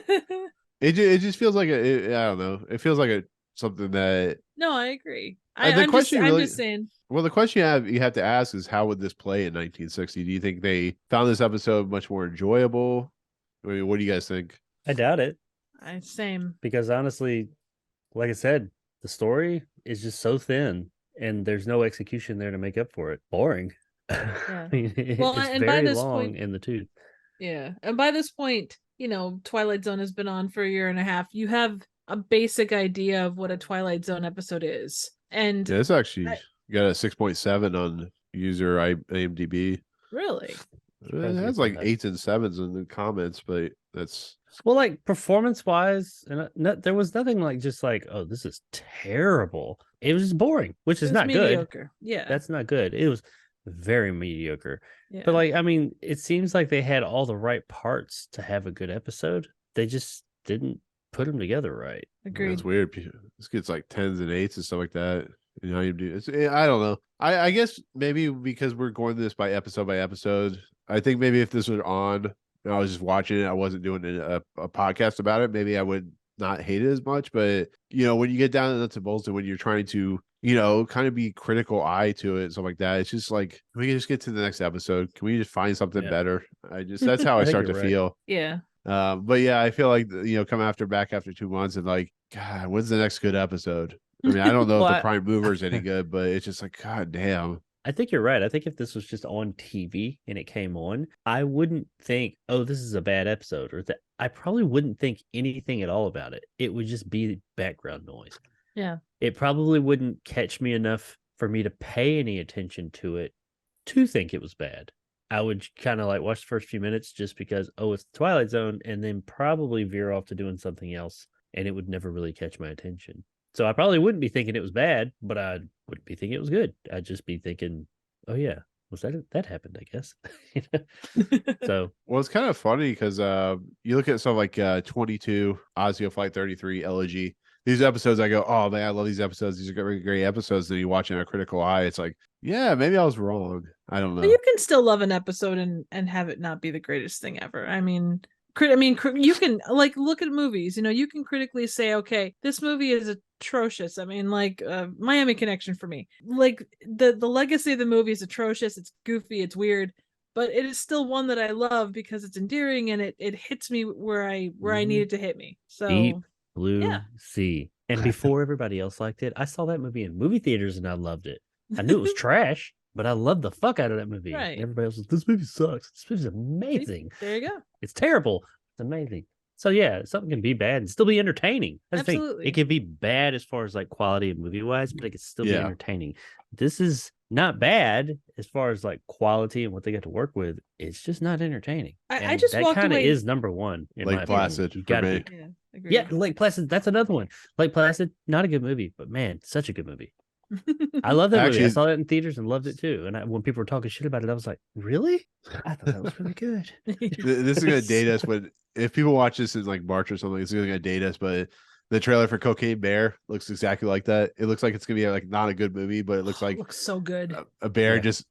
it just feels like I don't know. It feels like something that. No, I agree. The question I'm just saying. Well, the question you have to ask is, how would this play in 1960? Do you think they found this episode much more enjoyable? I mean, what do you guys think? I doubt it. Same. Because honestly, like I said, the story is just so thin and there's no execution there to make up for it. Boring. Yeah. I mean, Well, it's and by very this long point- in the tooth. Yeah. And by this point, Twilight Zone has been on for a year and a half. You have a basic idea of what a Twilight Zone episode is. And Yeah, it's actually got a 6.7 on user IMDb. really, It has like 8s and 7s in the comments, but that's Well, like performance wise, and there was nothing like just like, oh, this is terrible. It was just boring, which is it's not good. mediocre. Yeah. That's not good. It was very mediocre. yeah. But like, I mean, it seems like they had all the right parts to have a good episode. They just didn't put them together right. Agreed. It's weird. This gets like 10s and 8s and stuff like that. You know, I don't know. I guess maybe because we're going this by episode. I think maybe if this was on and I was just watching it, I wasn't doing a podcast about it, maybe I would not hate it as much. But when you get down to the nuts and bolts, and when you're trying to kind of be critical eye to it, something like that, it's just like, we can just get to the next episode. Can we just find something better? That's how I think start to you're right. feel. Yeah. But yeah, I feel like come back after 2 months and like, God, when's the next good episode? I mean, I don't know Well, if the prime mover is any good, but it's just like, God damn. I think you're right. I think if this was just on TV and it came on, I wouldn't think, oh, this is a bad episode, or that I probably wouldn't think anything at all about it. It would just be background noise. Yeah. It probably wouldn't catch me enough for me to pay any attention to it to think it was bad. I would kind of like watch the first few minutes just because, oh, it's the Twilight Zone, and then probably veer off to doing something else, and it would never really catch my attention. So I probably wouldn't be thinking it was bad, but I wouldn't be thinking it was good. I'd just be thinking, oh yeah, was that happened, I guess. So Well, it's kind of funny because you look at stuff like 22, Ozio Flight 33, Elegy. These episodes, I go, oh man, I love these episodes. These are great, great episodes. Then you watch it in a critical eye, it's like, yeah, maybe I was wrong. I don't know. But you can still love an episode and have it not be the greatest thing ever. I mean, you can like look at movies. You can critically say, okay, this movie is atrocious. I mean, like Miami Connection for me, like the legacy of the movie is atrocious. It's goofy. It's weird, but it is still one that I love because it's endearing and it hits me where I need it to hit me. So Deep Blue Sea. And before everybody else liked it, I saw that movie in movie theaters and I loved it. I knew it was trash, but I loved the fuck out of that movie. Right. And everybody else was, this movie sucks. This movie's amazing. There you go. It's terrible. It's amazing. So yeah, something can be bad and still be entertaining. That's the thing. Absolutely. It can be bad as far as like quality and movie wise, but it can still be Yeah. entertaining. This is not bad as far as like quality and what they get to work with. It's just not entertaining. I And just that walked kind of away- is number one in Lake my opinion. Placid You for gotta me. be- Yeah, agreed. Yeah, Lake Placid. That's another one. Lake Placid, not a good movie, but man, such a good movie. I love that movie. I Actually- saw that in theaters and loved it too. And when people were talking shit about it, I was like, really? I thought that was really good. This is gonna date us, but if people watch this in like March or something, it's gonna date us. But the trailer for Cocaine Bear looks exactly like that. It looks like it's gonna be like not a good movie, but it looks like looks so good. a bear Yeah. just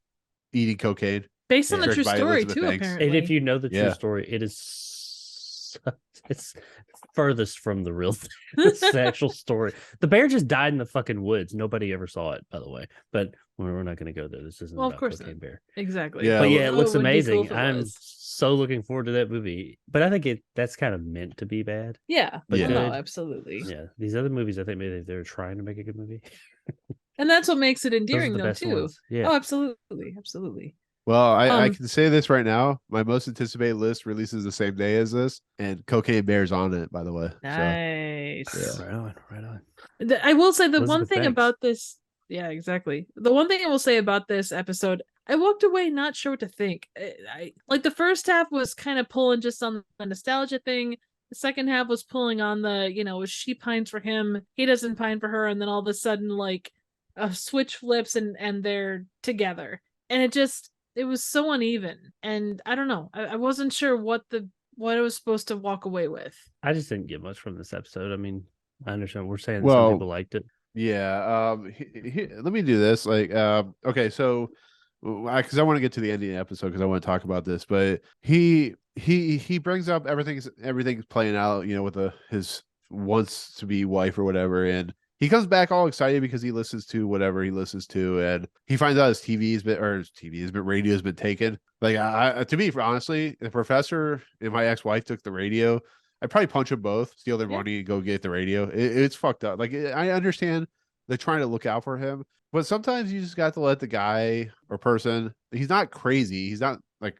eating cocaine. Based on the Directed true by story Elizabeth too, Banks. apparently. And if you know the true Yeah. story, it is it's furthest from the real thing. It's the actual story. The bear just died in the fucking woods. Nobody ever saw it, by the way. But we're not going to go there. This isn't Well, of about course Cocaine not. Bear. Exactly. Yeah, But yeah, it Oh, looks would be cool amazing. if it I'm was. so looking forward to that movie. But I think that's kind of meant to be bad. Yeah. but Yeah. No, good. absolutely. Yeah, these other movies, I think maybe they're trying to make a good movie. And that's what makes it Those are endearing, the though, best too. ones. Yeah. Oh, absolutely, absolutely. Well, I Um, can say this right now. My most anticipated list releases the same day as this, and Cocaine Bear's on it, by the way. So, Nice. Right on, right on. I will say the one Elizabeth thing Banks. about this. Yeah, exactly. The one thing I will say about this episode, I walked away not sure what to think. I like the first half was kind of pulling just on the nostalgia thing. The second half was pulling on the, she pines for him, he doesn't pine for her, and then all of a sudden, like, a switch flips and they're together, and it was so uneven, and I don't know. I wasn't sure what I was supposed to walk away with. I just didn't get much from this episode. I mean, I understand we're saying that Well, some people liked it. yeah. Let me do this. Like, okay, so because I want to get to the end of the episode because I want to talk about this, but he brings up everything's playing out, with his wants to be wife or whatever, and he comes back all excited because he listens to whatever he listens to, and he finds out radio's been taken. Like, to me, honestly, the professor and my ex-wife took the radio. I'd probably punch them both, steal their Yeah. money, and go get the radio. It's fucked up. Like, I understand they're trying to look out for him, but sometimes you just got to let the guy or person. He's not crazy. He's not like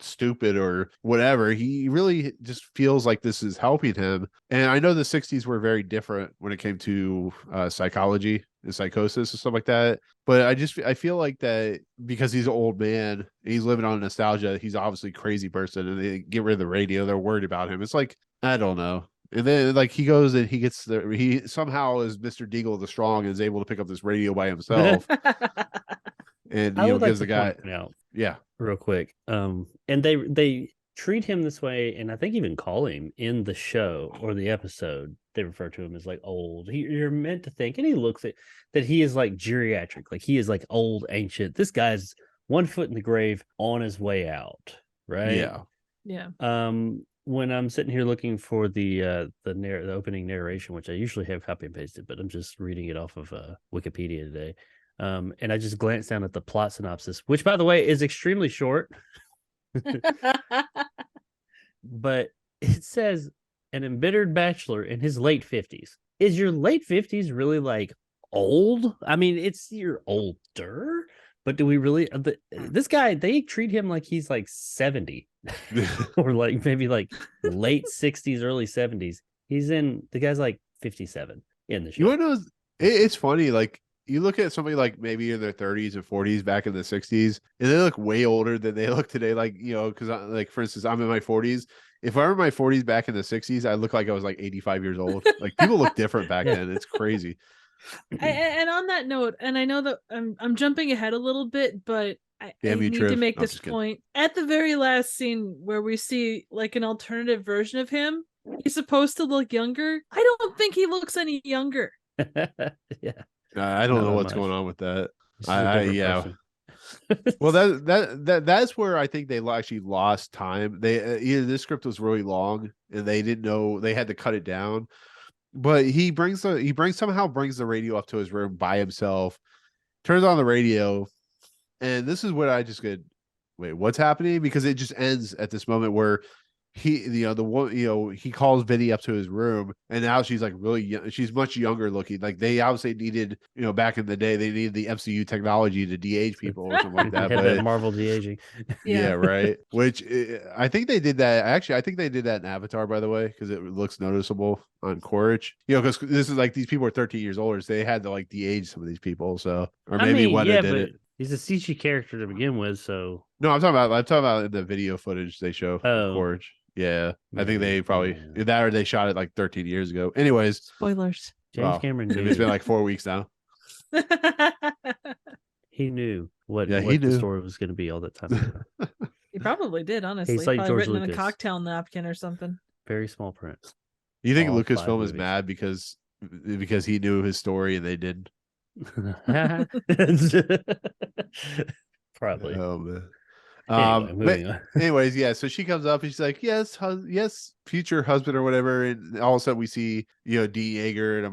stupid or whatever. He really just feels like this is helping him. And I know the 60s were very different when it came to psychology and psychosis and stuff like that. But I feel like that because he's an old man and he's living on nostalgia, he's obviously a crazy person, and they get rid of the radio. They're worried about him. It's like, I don't know. And then like he goes and he somehow is Mr. Deagle the Strong and is able to pick up this radio by himself and I would like gives to the guy point out yeah. real quick. And they treat him this way, and I think even call him in the show or the episode. They refer to him as like old. You're meant to think, and he looks at that he is like geriatric, like he is like old, ancient. This guy's 1 foot in the grave, on his way out, right? Yeah. Yeah. When I'm sitting here looking for the opening narration, which I usually have copy and pasted, but I'm just reading it off of Wikipedia today. And I just glanced down at the plot synopsis, which, by the way, is extremely short. But it says an embittered bachelor in his late 50s. Is your late 50s really like old? I mean, it's you're older, but do we really? This guy, they treat him like he's like 70 or like maybe like late 60s, early 70s. The guy's like 57 in the show. You want to know? It's funny. Like, you look at somebody like maybe in their 30s and 40s back in the 60s, and they look way older than they look today. Like, because like, for instance, I'm in my 40s. If I were in my 40s back in the 60s, I look like I was like 85 years old. Like, people look different back then. It's crazy. And on that note, and I know that I'm jumping ahead a little bit, but I Damn you, need to Triv. make No, I'm this just kidding. point. At the very last scene where we see like an alternative version of him, he's supposed to look younger. I don't think he looks any younger. Yeah. I don't Not know that what's much. going on with that. This is a different Yeah. person. Well, that's where I think they actually lost time. They either this script was really long and they didn't know they had to cut it down. But he somehow brings the radio up to his room by himself, turns on the radio, and this is what I just could wait. What's happening? Because it just ends at this moment where he calls Vinny up to his room, and now she's like really young. She's much younger looking. Like they obviously needed, back in the day, they needed the MCU technology to de-age people or something like that. Had But that Marvel de-aging. yeah, right. Which I think they did that. Actually, I think they did that in Avatar, by the way, because it looks noticeable on Quaritch. Because this is like these people are 13 years older, so they had to like de-age some of these people. So, or maybe Weta did it. He's a CG character to begin with, so no, I'm talking about the video footage they show of Quaritch. Yeah, I think they probably that or they shot it like 13 years ago. Anyways, spoilers. James Cameron knew. It's been like 4 weeks now. He knew what the story was going to be all that time. He probably did, honestly. He's like probably George written Lucas. in a cocktail napkin or something. Very small print. You think All Lucasfilm 5 is mad because he knew his story and they didn't? Probably. Oh man. Moving on. Anyways, yeah. So she comes up and she's like, "Yes, yes, future husband or whatever." And all of a sudden, we see D. Yeager in a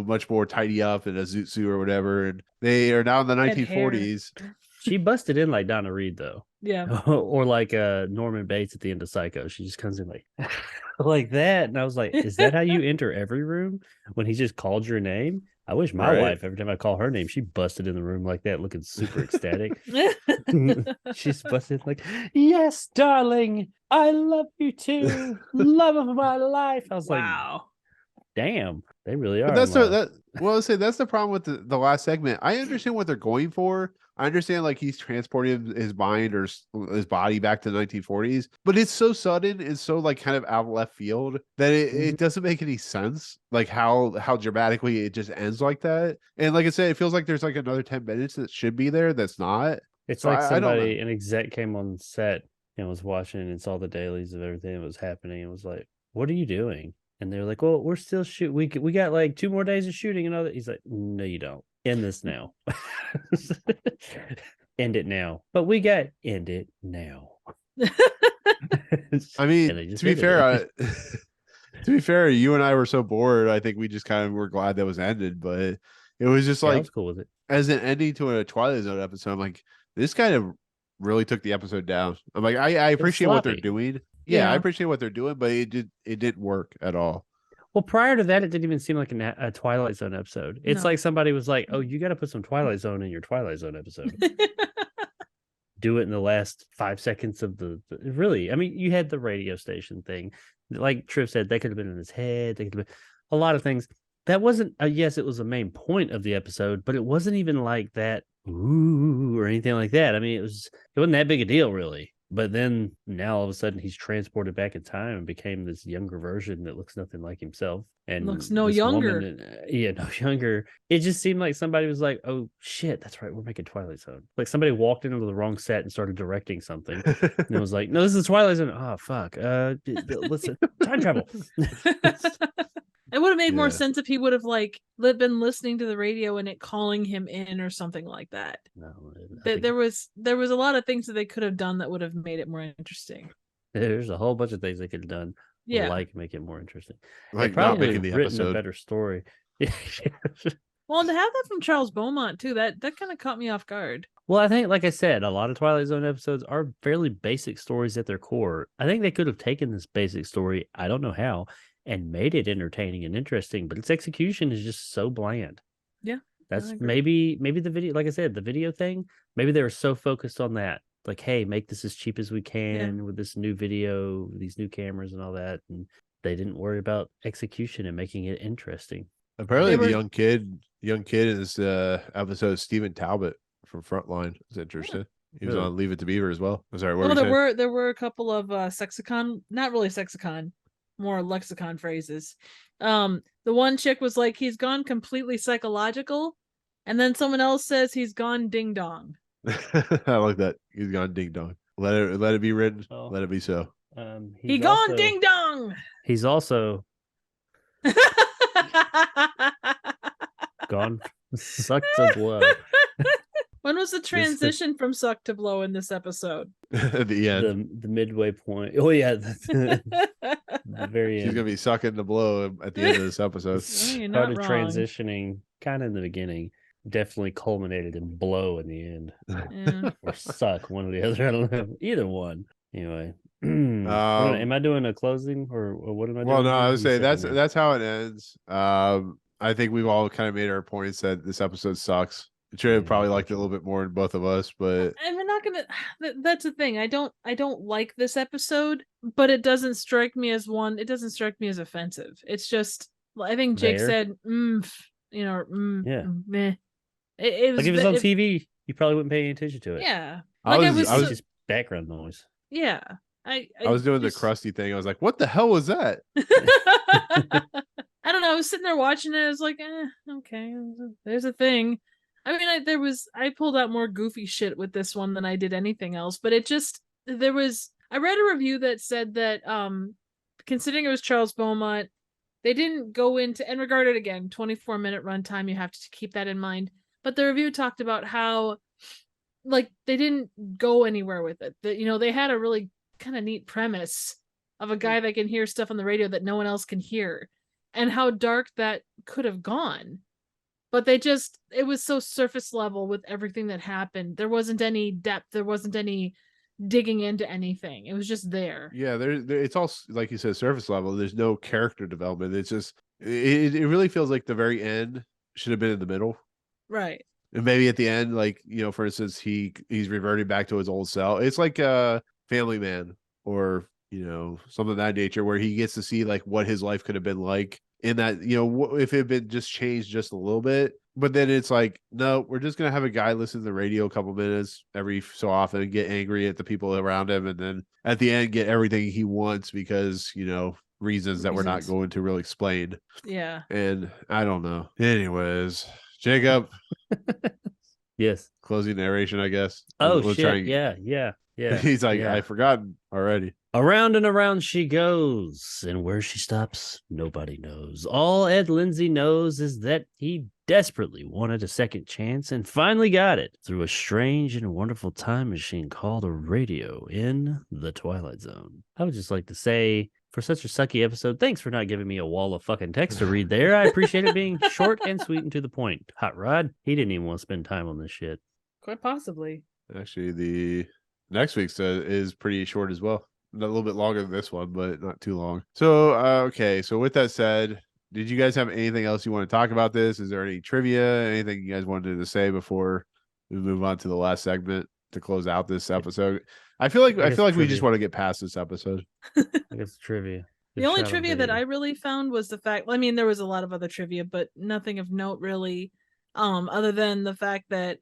much more tidy up in a zoot suit or whatever, and they are now in the 1940s. She busted in like Donna Reed though. Yeah. Or like Norman Bates at the end of Psycho. She just comes in like like that, and I was like, "Is that how you enter every room when he just called your name?" I wish my wife, every time I call her name, she busted in the room like that, looking super ecstatic. She's busted like, "Yes, darling, I love you too, love of my life." I was wow. like, "Damn, they really are." But that's the problem with the last segment. I understand what they're going for. I understand like he's transporting his mind or his body back to the 1940s, but it's so sudden and so like kind of out of left field that it doesn't make any sense. Like how dramatically it just ends like that. And like I said, it feels like there's like another 10 minutes that should be there that's not. It's like somebody, an exec came on set and was watching and saw the dailies of everything that was happening and was like, "What are you doing?" And they're like, "Well, we're still shooting. We got like 2 more days of shooting and all that." He's like, "No, you don't. End this now." End it now. But we got end it now. I mean, to be fair, you and I were so bored. I think we just kind of were glad that was ended. But it was just like, I was cool with it as an ending to a Twilight Zone episode. I'm like, this kind of really took the episode down. I'm like, I appreciate what they're doing. Yeah, I appreciate what they're doing, but it didn't work at all. Well, prior to that, it didn't even seem like a Twilight Zone episode. It's like somebody was like, "Oh, you got to put some Twilight Zone in your Twilight Zone episode." Do it in the last 5 seconds of the really. I mean, you had the radio station thing. Like Triv said, that could have been in his head. They could have been a lot of things. That wasn't. Yes, it was the main point of the episode, but it wasn't even like that. Ooh, or anything like that. I mean, it wasn't that big a deal, really. But then now all of a sudden he's transported back in time and became this younger version that looks nothing like himself and looks no younger. No younger. It just seemed like somebody was like, "Oh shit, that's right, we're making Twilight Zone." Like somebody walked into the wrong set and started directing something, and it was like, "No, this is Twilight Zone." Oh fuck, listen, time travel. It would have made more sense if he would have like been listening to the radio and it calling him in or something like that. No, there was a lot of things that they could have done that would have made it more interesting. There's a whole bunch of things they could have done. Yeah, like make it more interesting. Like probably not making the written episode a better story. Well, and to have that from Charles Beaumont too, that kind of caught me off guard. Well, I think, like I said, a lot of Twilight Zone episodes are fairly basic stories at their core. I think they could have taken this basic story, I don't know how, and made it entertaining and interesting, but its execution is just so bland. Yeah. That's maybe the video, like I said, the video thing, maybe they were so focused on that. Like, hey, make this as cheap as we can with this new video, these new cameras and all that. And they didn't worry about execution and making it interesting. Apparently the young kid in this episode, Stephen Talbot from Frontline, was interested. He was on Leave It to Beaver as well. I'm sorry, there were a couple of sexicon, not really sexicon, more lexicon phrases. The one chick was like, "He's gone completely psychological," and then someone else says he's gone ding dong. I like that. He's gone ding dong. Let it be written. Oh. Let it be so. He gone ding dong. He's also gone suck to blow. When was the transition from suck to blow in this episode? At the end. The midway point. Oh yeah, the very end. She's gonna be sucking the blow at the end of this episode. Started transitioning kind of in the beginning. Definitely culminated in blow in the end. Yeah. Or suck, one or the other. I don't know. Either one. Anyway, Am I doing a closing or what am I doing? Well, no, I here? was You saying second me. that's how it ends. I think we've all kind of made our points that this episode sucks. Should have Yeah, probably liked it a unfortunately. little bit more than both of us, but And we're not gonna. That's the thing. I don't like this episode, but it doesn't strike me as one. It doesn't strike me as offensive. It's just. I think Jake There. said, yeah. Meh. It Like was. if it was on TV, you probably wouldn't pay any attention to it. Yeah. I Like was It's just background noise. Yeah. I was doing the crusty thing. I was like, "What the hell was that?" I don't know. I was sitting there watching it. I was like, okay, there's a thing. I mean, I pulled out more goofy shit with this one than I did anything else, but I read a review that said that, considering it was Charles Beaumont, they didn't go into, and regarded again, 24-minute runtime, you have to keep that in mind. But the review talked about how, like, they didn't go anywhere with it. That, they had a really kind of neat premise of a guy that can hear stuff on the radio that no one else can hear, and how dark that could have gone. But it was so surface level with everything that happened. There wasn't any depth. There wasn't any digging into anything. It was just there. Yeah, it's all like you said, surface level. There's no character development. It's just it really feels like the very end should have been in the middle. Right. And maybe at the end, like, for instance, he's reverting back to his old self. It's like a Family Man or, something of that nature, where he gets to see like what his life could have been like in that, if it had been just changed just a little bit. But then it's like, no, we're just going to have a guy listen to the radio a couple minutes every so often and get angry at the people around him. And then at the end, get everything he wants because, reasons that we're not going to really explain. Yeah. And I don't know. Anyways, Jacob. Yes. Closing narration, I guess. Oh, We'll shit. Yeah. He's like, yeah. I forgotten already. Around and around she goes, and where she stops, nobody knows. All Ed Lindsay knows is that he desperately wanted a second chance and finally got it through a strange and wonderful time machine called a radio in the Twilight Zone. I would just like to say, for such a sucky episode, thanks for not giving me a wall of fucking text to read there. I appreciate it being short and sweet and to the point. Hot Rod, he didn't even want to spend time on this shit. Quite possibly. Actually, the next week's is pretty short as well. A little bit longer than this one, but not too long. So, okay. So with that said, did you guys have anything else you want to talk about this? Is there any trivia, anything you guys wanted to say before we move on to the last segment to close out this episode? I feel like we just want to get past this episode. I guess trivia. The only trivia that I really found was the fact, there was a lot of other trivia, but nothing of note really, other than the fact that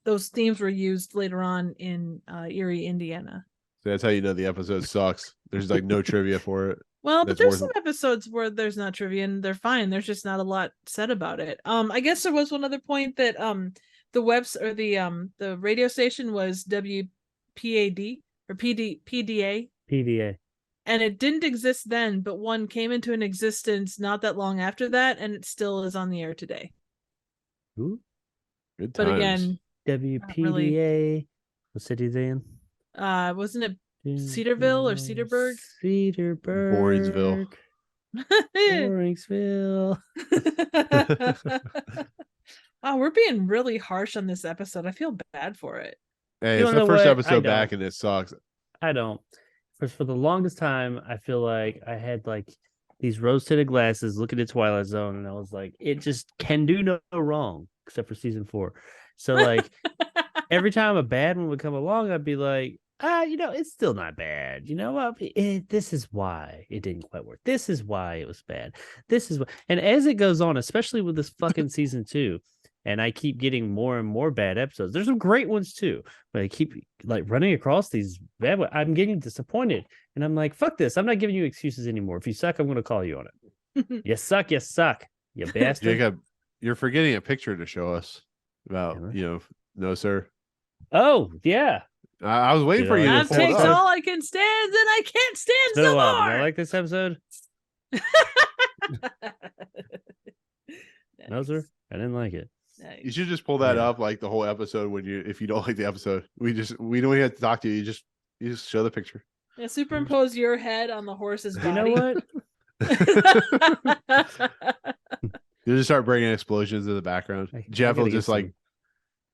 those themes were used later on in Erie, Indiana. So that's how you know the episode sucks. There's like no trivia for it. Well, but there's some episodes where there's not trivia and they're fine. There's just not a lot said about it. I guess there was one other point that the radio station was WPAD or PDA. PDA. And it didn't exist then, but one came into an existence not that long after that, and it still is on the air today. Ooh. Good But times. again, WPDA. really. What city they in? Wasn't it Cedarville or Cedarburg? Cedarburg. Boringsville. Oh, we're being really harsh on this episode. I feel bad for it. Hey, You it's know the first what? episode back and it sucks. I don't. For the longest time, I feel like I had like these rose-tinted glasses looking at Twilight Zone, and I was like, it just can do no wrong, except for season 4. So like every time a bad one would come along, I'd be like, it's still not bad. This is why it didn't quite work. This is why it was bad. This is why. And as it goes on, especially with this fucking season 2, and I keep getting more and more bad episodes. There's some great ones too, but I keep like running across these bad ones. I'm getting disappointed, and I'm like, "Fuck this! I'm not giving you excuses anymore. If you suck, I'm going to call you on it. You suck, you bastard." Jacob, you're forgetting a picture to show us about. No, sir. Oh yeah, I was waiting for you. That To pull it takes up. all I can stand, and I can't stand it's been no a while. more. Did I like this episode? No, sir, I didn't like it. You should just pull that up like the whole episode if you don't like the episode. We don't even have to talk to you. You just show the picture. Yeah, superimpose your head on the horse's body. You know what? You just start bringing explosions in the background. I Jeff will gotta just get like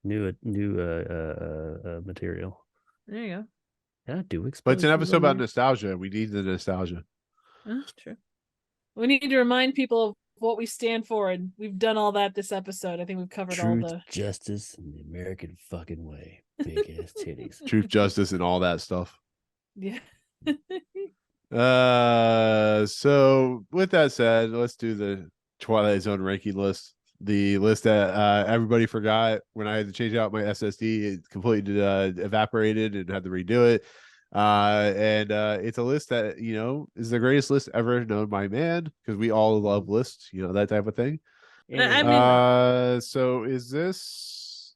new material. There you go. Yeah, do But expose. it's an them episode about later. nostalgia. We need the nostalgia. That's true. We need to remind people of what we stand for, and we've done all that this episode. I think we've covered all Truth, the justice, and the American fucking way. Big ass titties. Truth, justice, and all that stuff. yeah. So with that said, let's do the Twilight Zone ranking list. The list that everybody forgot when I had to change out my SSD. It completely evaporated and had to redo it. And it's a list that is the greatest list ever known by man, because we all love lists, that type of thing. I mean, So is this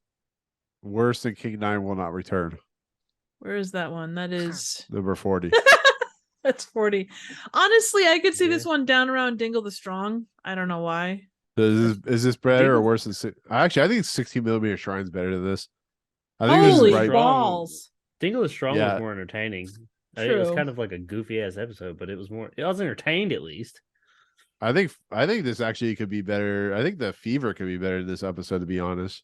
worse than King 9 Will Not Return? where is that one? That is Number 40. that's 40. Honestly, I could see this one down around Dingle the Strong. I don't know why. So is this better or Dingle- worse than Actually, I think 16 millimeter Shrine's better than this. I think this Holy is right. balls. Dingle the Strong Yeah. was more entertaining. It was True. kind of like a goofy ass episode, but it was entertained at least. I think this actually could be better. I think the fever could be better in this episode, to be honest.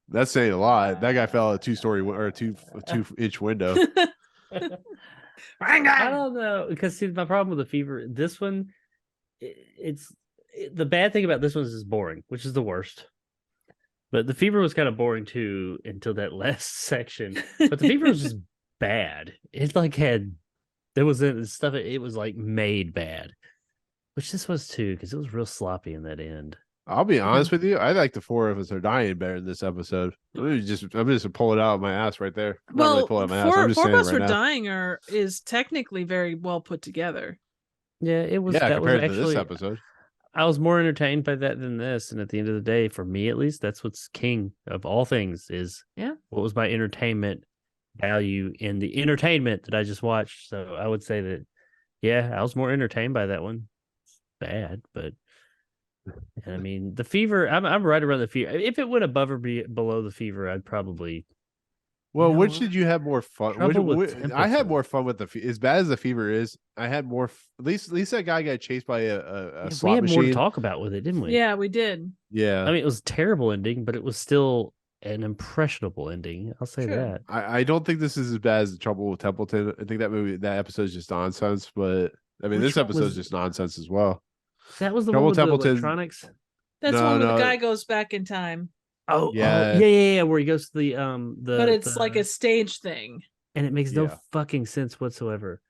That's saying a lot. That guy fell a 2-story or a 2-inch window. I don't know, because see, my problem with the fever, this one, the bad thing about this one is it's boring, which is the worst. But the fever was kind of boring too until that last section. But the fever was just bad. It was like made bad, which this was too, because it was real sloppy in that end. I'll be honest with you. I like the 4 of us are dying better in this episode. I'm just pull it out of my ass right there. I'm not Well, really pulling out my ass. I'm just Four saying of it Us right Were now. Dying is technically very well put together. Yeah, it was. Yeah, that was compared to actually this episode. I was more entertained by that than this. And at the end of the day, for me at least, that's what's king of all things is what was my entertainment value in the entertainment that I just watched. So I would say that, I was more entertained by that one. Bad, but I mean, the fever, I'm right around the fever. If it went above or below the fever, I'd probably. Well, know which what? did you have more fun? Trouble with I had temperature. more fun with as bad as the fever is. I had more. At least that guy got chased by a We slot had machine. more to talk about with it, didn't we? Yeah, we did. Yeah, I mean, it was a terrible ending, but it was still an impressionable ending. I'll say True. that. I don't think this is as bad as the Trouble with Templeton. I think that episode is just nonsense. But I mean, Which this one episode is was- just nonsense as well. That was the Trouble one with Templeton- the electronics. That's No, one where no. the guy goes back in time, Oh, Yeah. yeah. Where he goes to the but it's like a stage thing. and it makes no Yeah. fucking sense whatsoever.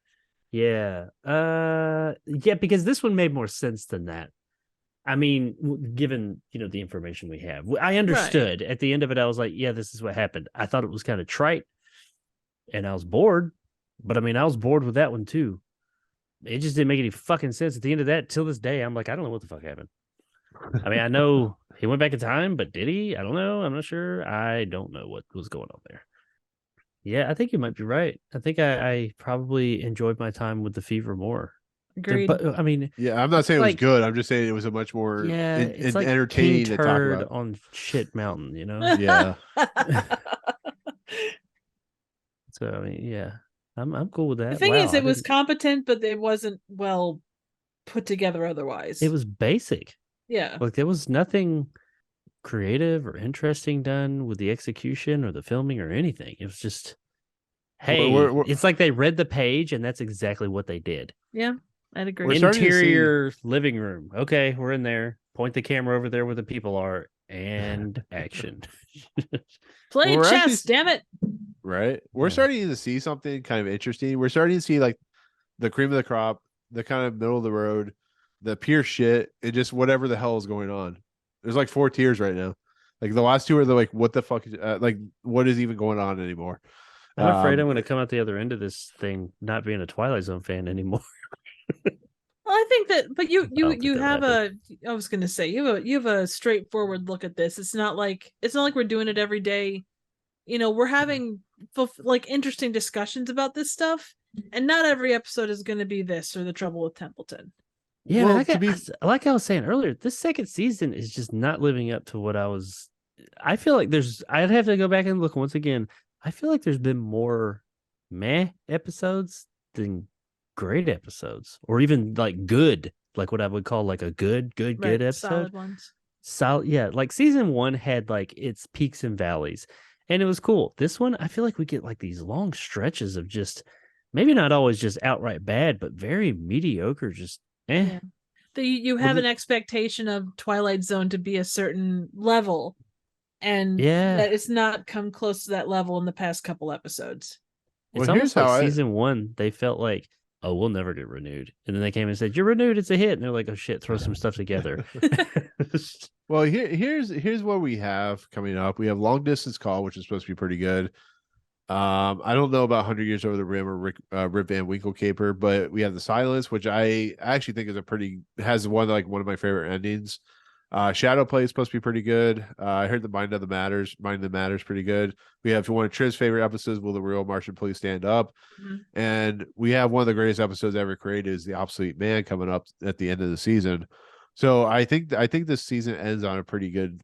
Yeah. Because this one made more sense than that. I mean, given the information we have, I understood at the end of it. I was like, yeah, this is what happened. I thought it was kind of trite, and I was bored. But I mean, I was bored with that one too. It just didn't make any fucking sense. At the end of that, till this day, I'm like, I don't know what the fuck happened. I mean, I know he went back in time, but did he? I don't know. I'm not sure. I don't know what was going on there. Yeah, I think you might be right. I think I probably enjoyed my time with the fever more. Agreed. But I mean, Yeah, I'm not saying it was like- good. I'm just saying it was a much more it's like entertaining King to talk Turd about. on Shit Mountain, Yeah. So I mean, yeah, I'm cool with that. The thing Wow, is, I it was didn't- competent, but it wasn't well put together otherwise. it was basic. yeah. Like there was nothing creative or interesting done with the execution or the filming or anything. It was just, hey, we're- it's like they read the page and that's exactly what they did. Yeah, I'd agree. We're starting to see- Interior living room. Okay, we're in there. Point the camera over there where the people are, and action. Play We're chess, actually- damn it. Right. We're Yeah. starting to see something kind of interesting. We're starting to see like the cream of the crop, the kind of middle of the road, the Pearce shit, and just whatever the hell is going on. There's like 4 tiers right now. Like the last 2 are like, what the fuck is like, what is even going on anymore? I'm afraid Um, I'm going to come out the other end of this thing not being a Twilight Zone fan anymore. Well, I think that, but you don't think have that'll I was gonna say you have a straightforward look at this. It's not like we're doing it every day. We're having like interesting discussions about this stuff, and not every episode is going to be this or the Trouble with Templeton. Yeah, Well, like, to be- like I was saying earlier, this second season is just not living up to what I feel like I'd have to go back and look once again. I feel like there's been more meh episodes than great episodes, or even like good, like what I would call like a good Right, episode. solid ones. solid. Yeah, like season 1 had like its peaks and valleys, and it was cool. This one, I feel like we get like these long stretches of just maybe not always just outright bad, but very mediocre. Just Yeah. You have an expectation of Twilight Zone to be a certain level, and Yeah. that it's not come close to that level in the past couple episodes. It's Well, here's almost like how I- season 1, they felt like, oh, we'll never get renewed. And then they came and said, you're renewed, it's a hit. And they're like, oh shit, throw some stuff together. Well, here's what we have coming up. We have Long Distance Call, which is supposed to be pretty good. I don't know about 100 Years Over the Rim or Rip Van Winkle caper, but we have The Silence, which I actually think is has one of my favorite endings. Shadow Play is supposed to be pretty good. I heard the Mind of the Matters pretty good. We have one of Triv's favorite episodes, Will the Real Martian Police Stand Up? Mhm. And we have one of the greatest episodes ever created is The Obsolete Man coming up at the end of the season. So I think this season ends on a pretty good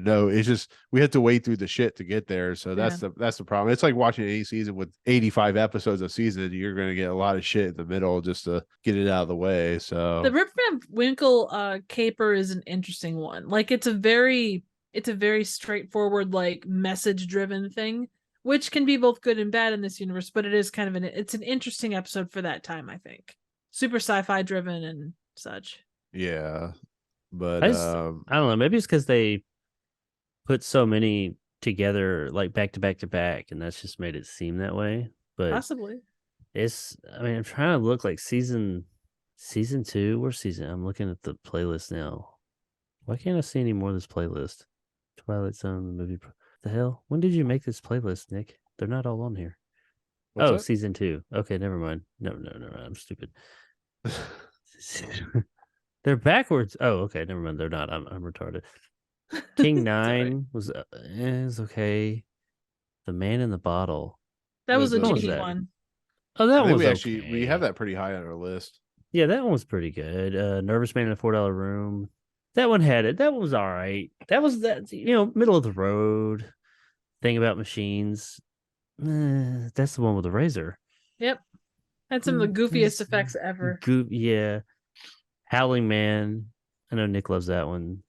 note. It's just we have to wait through the shit to get there. So that's the problem. It's like watching any season with 85 episodes a season. You're going to get a lot of shit in the middle just to get it out of the way. So The Rip Van Winkle caper is an interesting one. Like it's a very straightforward, like message driven thing, which can be both good and bad in this universe, but it is kind of it's an interesting episode for that time, I think. Super sci-fi driven and such. yeah, but I don't know. Maybe it's because they put so many together, like back to back to back, and that's just made it seem that way. But Possibly. I'm trying to look like season 2. Where's season? I'm looking at the playlist now. Why can't I see any more of this playlist? Twilight Zone, the movie. The hell? When did you make this playlist, Nick? They're not all on here. what's Oh, up? season 2. Okay, never mind. No, I'm stupid. They're backwards. Oh, okay, never mind. They're not. I'm retarded. King 9 is okay. The Man in the Bottle. That was a What was cheeky that? one. Oh, that I think was we have okay. that pretty high on our list. Yeah, that one was pretty good. Nervous Man in a $4 Room. That one had it. That one was all right. That was middle of the road thing about machines. That's the one with the razor. Yep. Had some of the goofiest effects ever. Yeah. Howling Man. I know Nick loves that one.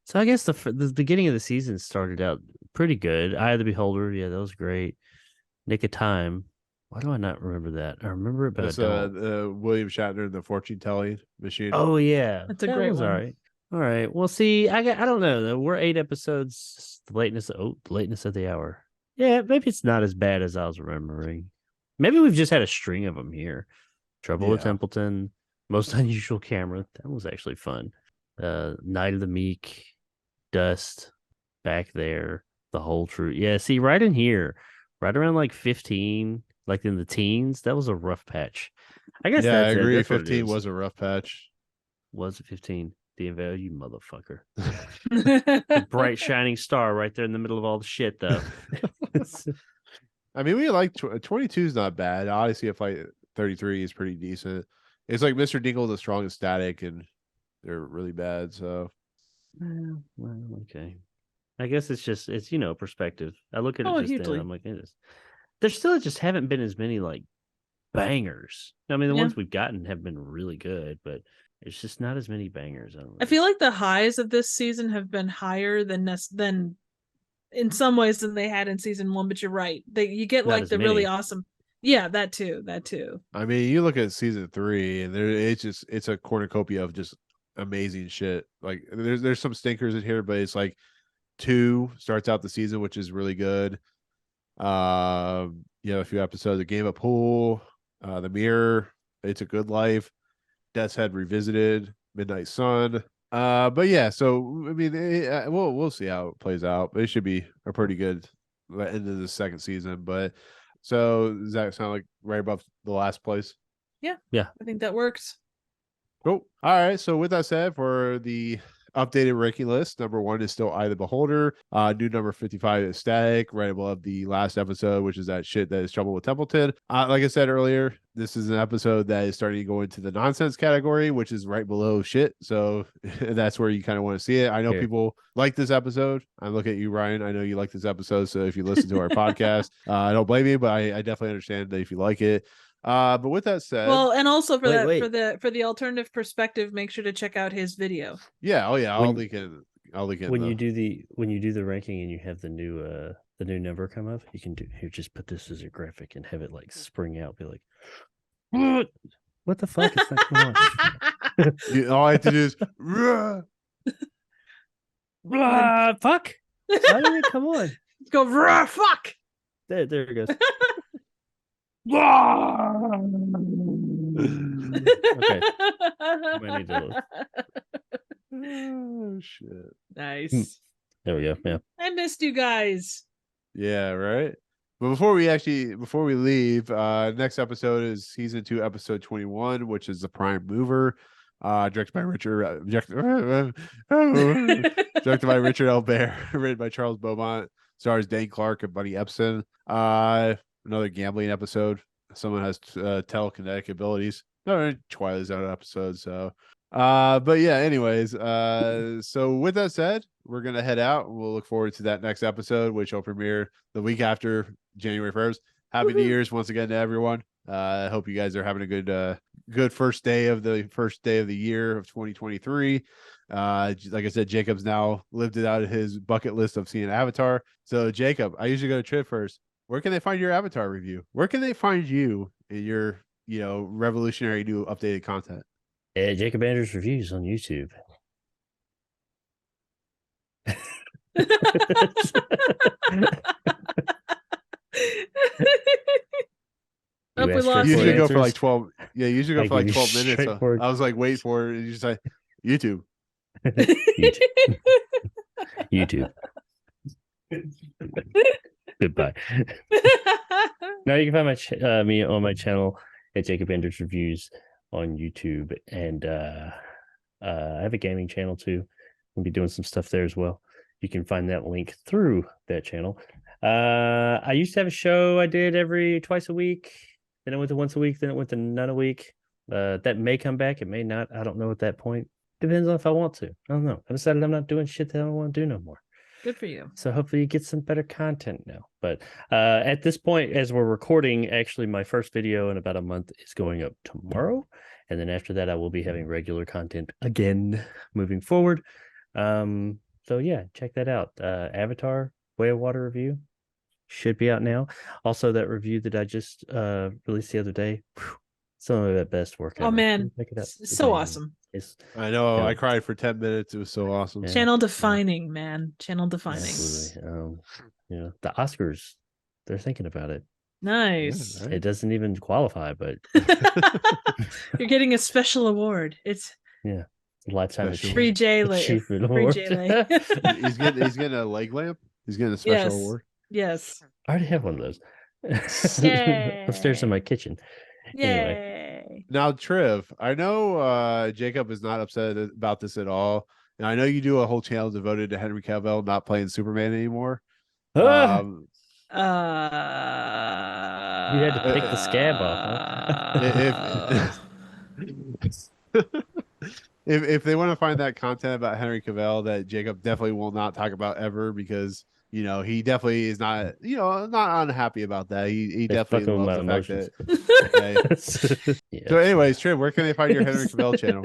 So I guess the beginning of the season started out pretty good. Eye of the Beholder. Yeah, that was great. Nick of Time. Why do I not remember that? I remember it, but That's I don't. William Shatner and the fortune telling machine. Oh yeah, That's a that great was one. all right. All right. Well, see, I don't know. We're 8 episodes. The lateness of the hour. Yeah, maybe it's not as bad as I was remembering. Maybe we've just had a string of them here. Trouble with Yeah. Templeton, Most Unusual Camera. That was actually fun. Night of the Meek, Dust, Back There, The Whole Truth. Yeah, see, right in here, right around like 15, like in the teens, that was a rough patch. I guess Yeah, I that's it. agree. That's what it 15 is. was a rough patch. Was it 15? The Unveil, you motherfucker. Bright shining star right there in the middle of all the shit, though. I mean, we like 22 is not bad. Odyssey of Flight 33 is pretty decent. It's like Mr. Dingle, the strongest static, and they're really bad. So, well, okay. I guess it's perspective. I look at it just hugely. then. I'm like, there still just haven't been as many like bangers. I mean, the Yeah. ones we've gotten have been really good, but it's just not as many bangers. I feel like the highs of this season have been higher than in some ways than they had in season 1, but you're right. You get Not like as the many. really awesome. Yeah, that too. I mean, you look at season 3, and it's a cornucopia of just amazing shit. Like there's some stinkers in here, but it's like 2 starts out the season, which is really good. A few episodes, A Game of Pool, The Mirror, It's a Good Life, Death's Head Revisited, Midnight Sun. But yeah, so I mean, we'll see how it plays out. But it should be a pretty good end of the second season. But so does that sound like right above the last place? Yeah. Yeah. I think that works. Cool. All right. So with that said, for the updated ranking list, number 1 is still Eye of the Beholder. New number 55 is Static, right above the last episode, which is that shit that is Trouble with Templeton. Like I said earlier, this is an episode that is starting to go into the nonsense category, which is right below shit. So that's where you kind of want to see it. I know people like this episode. I look at you, Ryan. I know you like this episode. So if you listen to our podcast, I don't blame you, but I definitely understand that if you like it. But with that said, Well, and also Wait. for the alternative perspective, make sure to check out his video. yeah, I'll link it I'll link it. When you do the ranking and you have the new number come up, you can do here. Just put this as a graphic and have it like spring out. Be like, what the fuck is that going on? All I have to do is "Ruh." Fuck. Why did it come on? Go "Rah, fuck." There it goes. Okay. Might need to look. Oh shit. Nice. There we go. Yeah. I missed you guys. Yeah, right. But before we leave, next episode is season 2, episode 21, which is the Prime Mover, directed by Richard Albert, written by Charles Beaumont, stars Dane Clark and Buddy Epson. Another gambling episode. Someone has telekinetic abilities. No, Twilight Zone episode. So, but yeah. Anyways, so with that said, we're gonna head out. We'll look forward to that next episode, which will premiere the week after January 1st. Happy New Year's once again to everyone. I hope you guys are having a good first day of the year of 2023. Like I said, Jacob's now lived it out of his bucket list of seeing Avatar. So Jacob, I usually go to Trip first. Where can they find your Avatar review? Where can they find you in your, revolutionary new updated content? Jacob Andrews Reviews on YouTube. We lost Usually you. go for like 12. Yeah, usually go for like 12 minutes. So straightforward. I was like, wait for it. And you just say YouTube. YouTube. Goodbye. Now you can find me on my channel at Jacob Andrews Reviews on YouTube, and I have a gaming channel too. We'll be doing some stuff there as well. You can find that link through that channel. I used to have a show I did every twice a week. Then it went to once a week. Then it went to none a week. That may come back. It may not. I don't know at that point. Depends on if I want to. I don't know. I decided I'm not doing shit that I don't want to do no more. Good for you. So hopefully you get some better content now. But at this point, as we're recording, actually my first video in about a month is going up tomorrow. And then after that, I will be having regular content again moving forward. So yeah, check that out. Avatar Way of Water review should be out now. Also, that review that I just released the other day, some of the best work ever. Oh man, Check it out. so awesome. I know. Yeah. I cried for 10 minutes. It was so awesome. Yeah. Channel defining, man. Channel defining. Absolutely. The Oscars, they're thinking about it. Nice. Yeah, right. It doesn't even qualify, but You're getting a special award. It's lifetime Special. free J-Lay. achievement Free award. J-Lay. he's getting a leg lamp. He's getting a special Yes. award. Yes. I already have one of those Yay. upstairs in my kitchen. Yay. Now, Triv, I know Jacob is not upset about this at all. And I know you do a whole channel devoted to Henry Cavill not playing Superman anymore. Ah! Um, You had to pick the scab off, if they want to find that content about Henry Cavill that Jacob definitely will not talk about ever, because he definitely is not not unhappy about that. He They definitely fucking loves with the my fact that. Yeah. So, anyways, Triv, where can they find your Henry Cavill channel?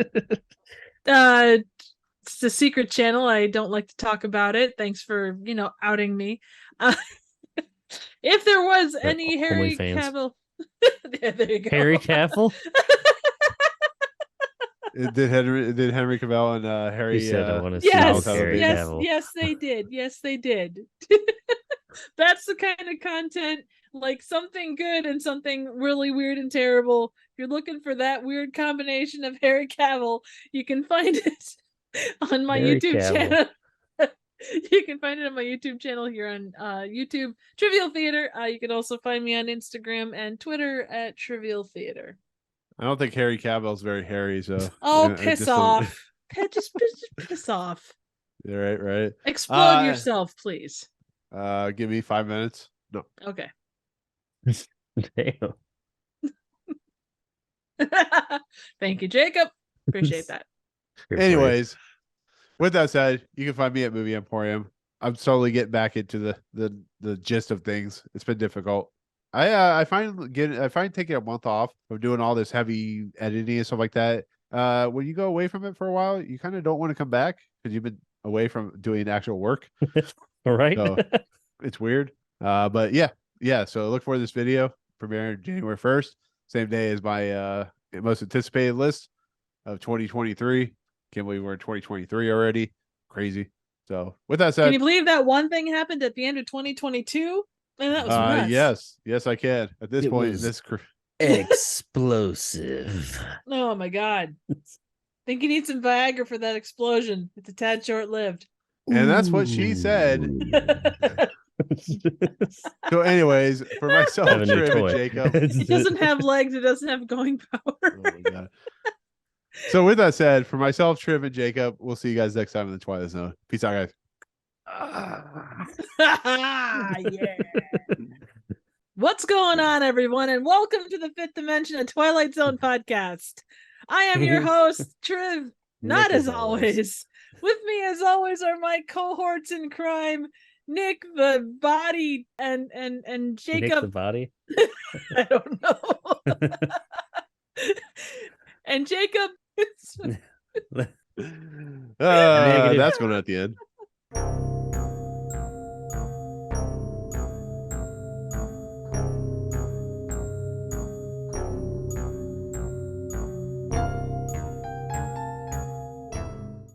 It's a secret channel. I don't like to talk about it. Thanks for outing me. If there was any Harry OnlyFans. Cavill, yeah, there you go. Harry Cavill? Did Henry Cavill and Harry? He said, I want to see Yes, Harry yes, Cavill. yes, they did. Yes, they did. That's the kind of content, like something good and something really weird and terrible. If you're looking for that weird combination of Harry Cavill, you can find it on my Harry YouTube Cavill. channel. You can find it on my YouTube channel here on YouTube, Trivial Theater. You can also find me on Instagram and Twitter at Trivial Theater. I don't think Harry Cavill's very hairy, so. Oh, I piss just don't- off. Just piss off. Yeah, right. Explode yourself, please. Give me 5 minutes. No. Okay. Damn. Thank you, Jacob. Appreciate that. You're brave. Anyways, with that said, you can find me at Movie Emporium. I'm slowly getting back into the gist of things. It's been difficult. I find taking a month off of doing all this heavy editing and stuff like that. When you go away from it for a while, you kind of don't want to come back because you've been away from doing actual work. All right. So it's weird. But yeah. So look for this video premiering January 1st, same day as my most anticipated list of 2023. Can't believe we're in 2023 already. Crazy. So with that said, Can you believe that one thing happened at the end of 2022? And that was nuts. yes, I can. At this It point, was- this Explosive. Oh my god. Think you need some Viagra for that explosion. It's a tad short lived. and that's what she said. So, anyways, for myself, Have a new Triv, and toy. Jacob. It doesn't have legs, it doesn't have going power. Oh my God. So with that said, for myself, Triv, and Jacob, we'll see you guys next time in the Twilight Zone. Peace out, guys. Yeah. What's going on, everyone, and welcome to the Fifth Dimension, a Twilight Zone podcast. I am your host, Triv. Not Nick, as always. With me, as always, are my cohorts in crime, Nick the Body and Nick the Jacob. body. I don't know. And Jacob. Negative. That's going at the end.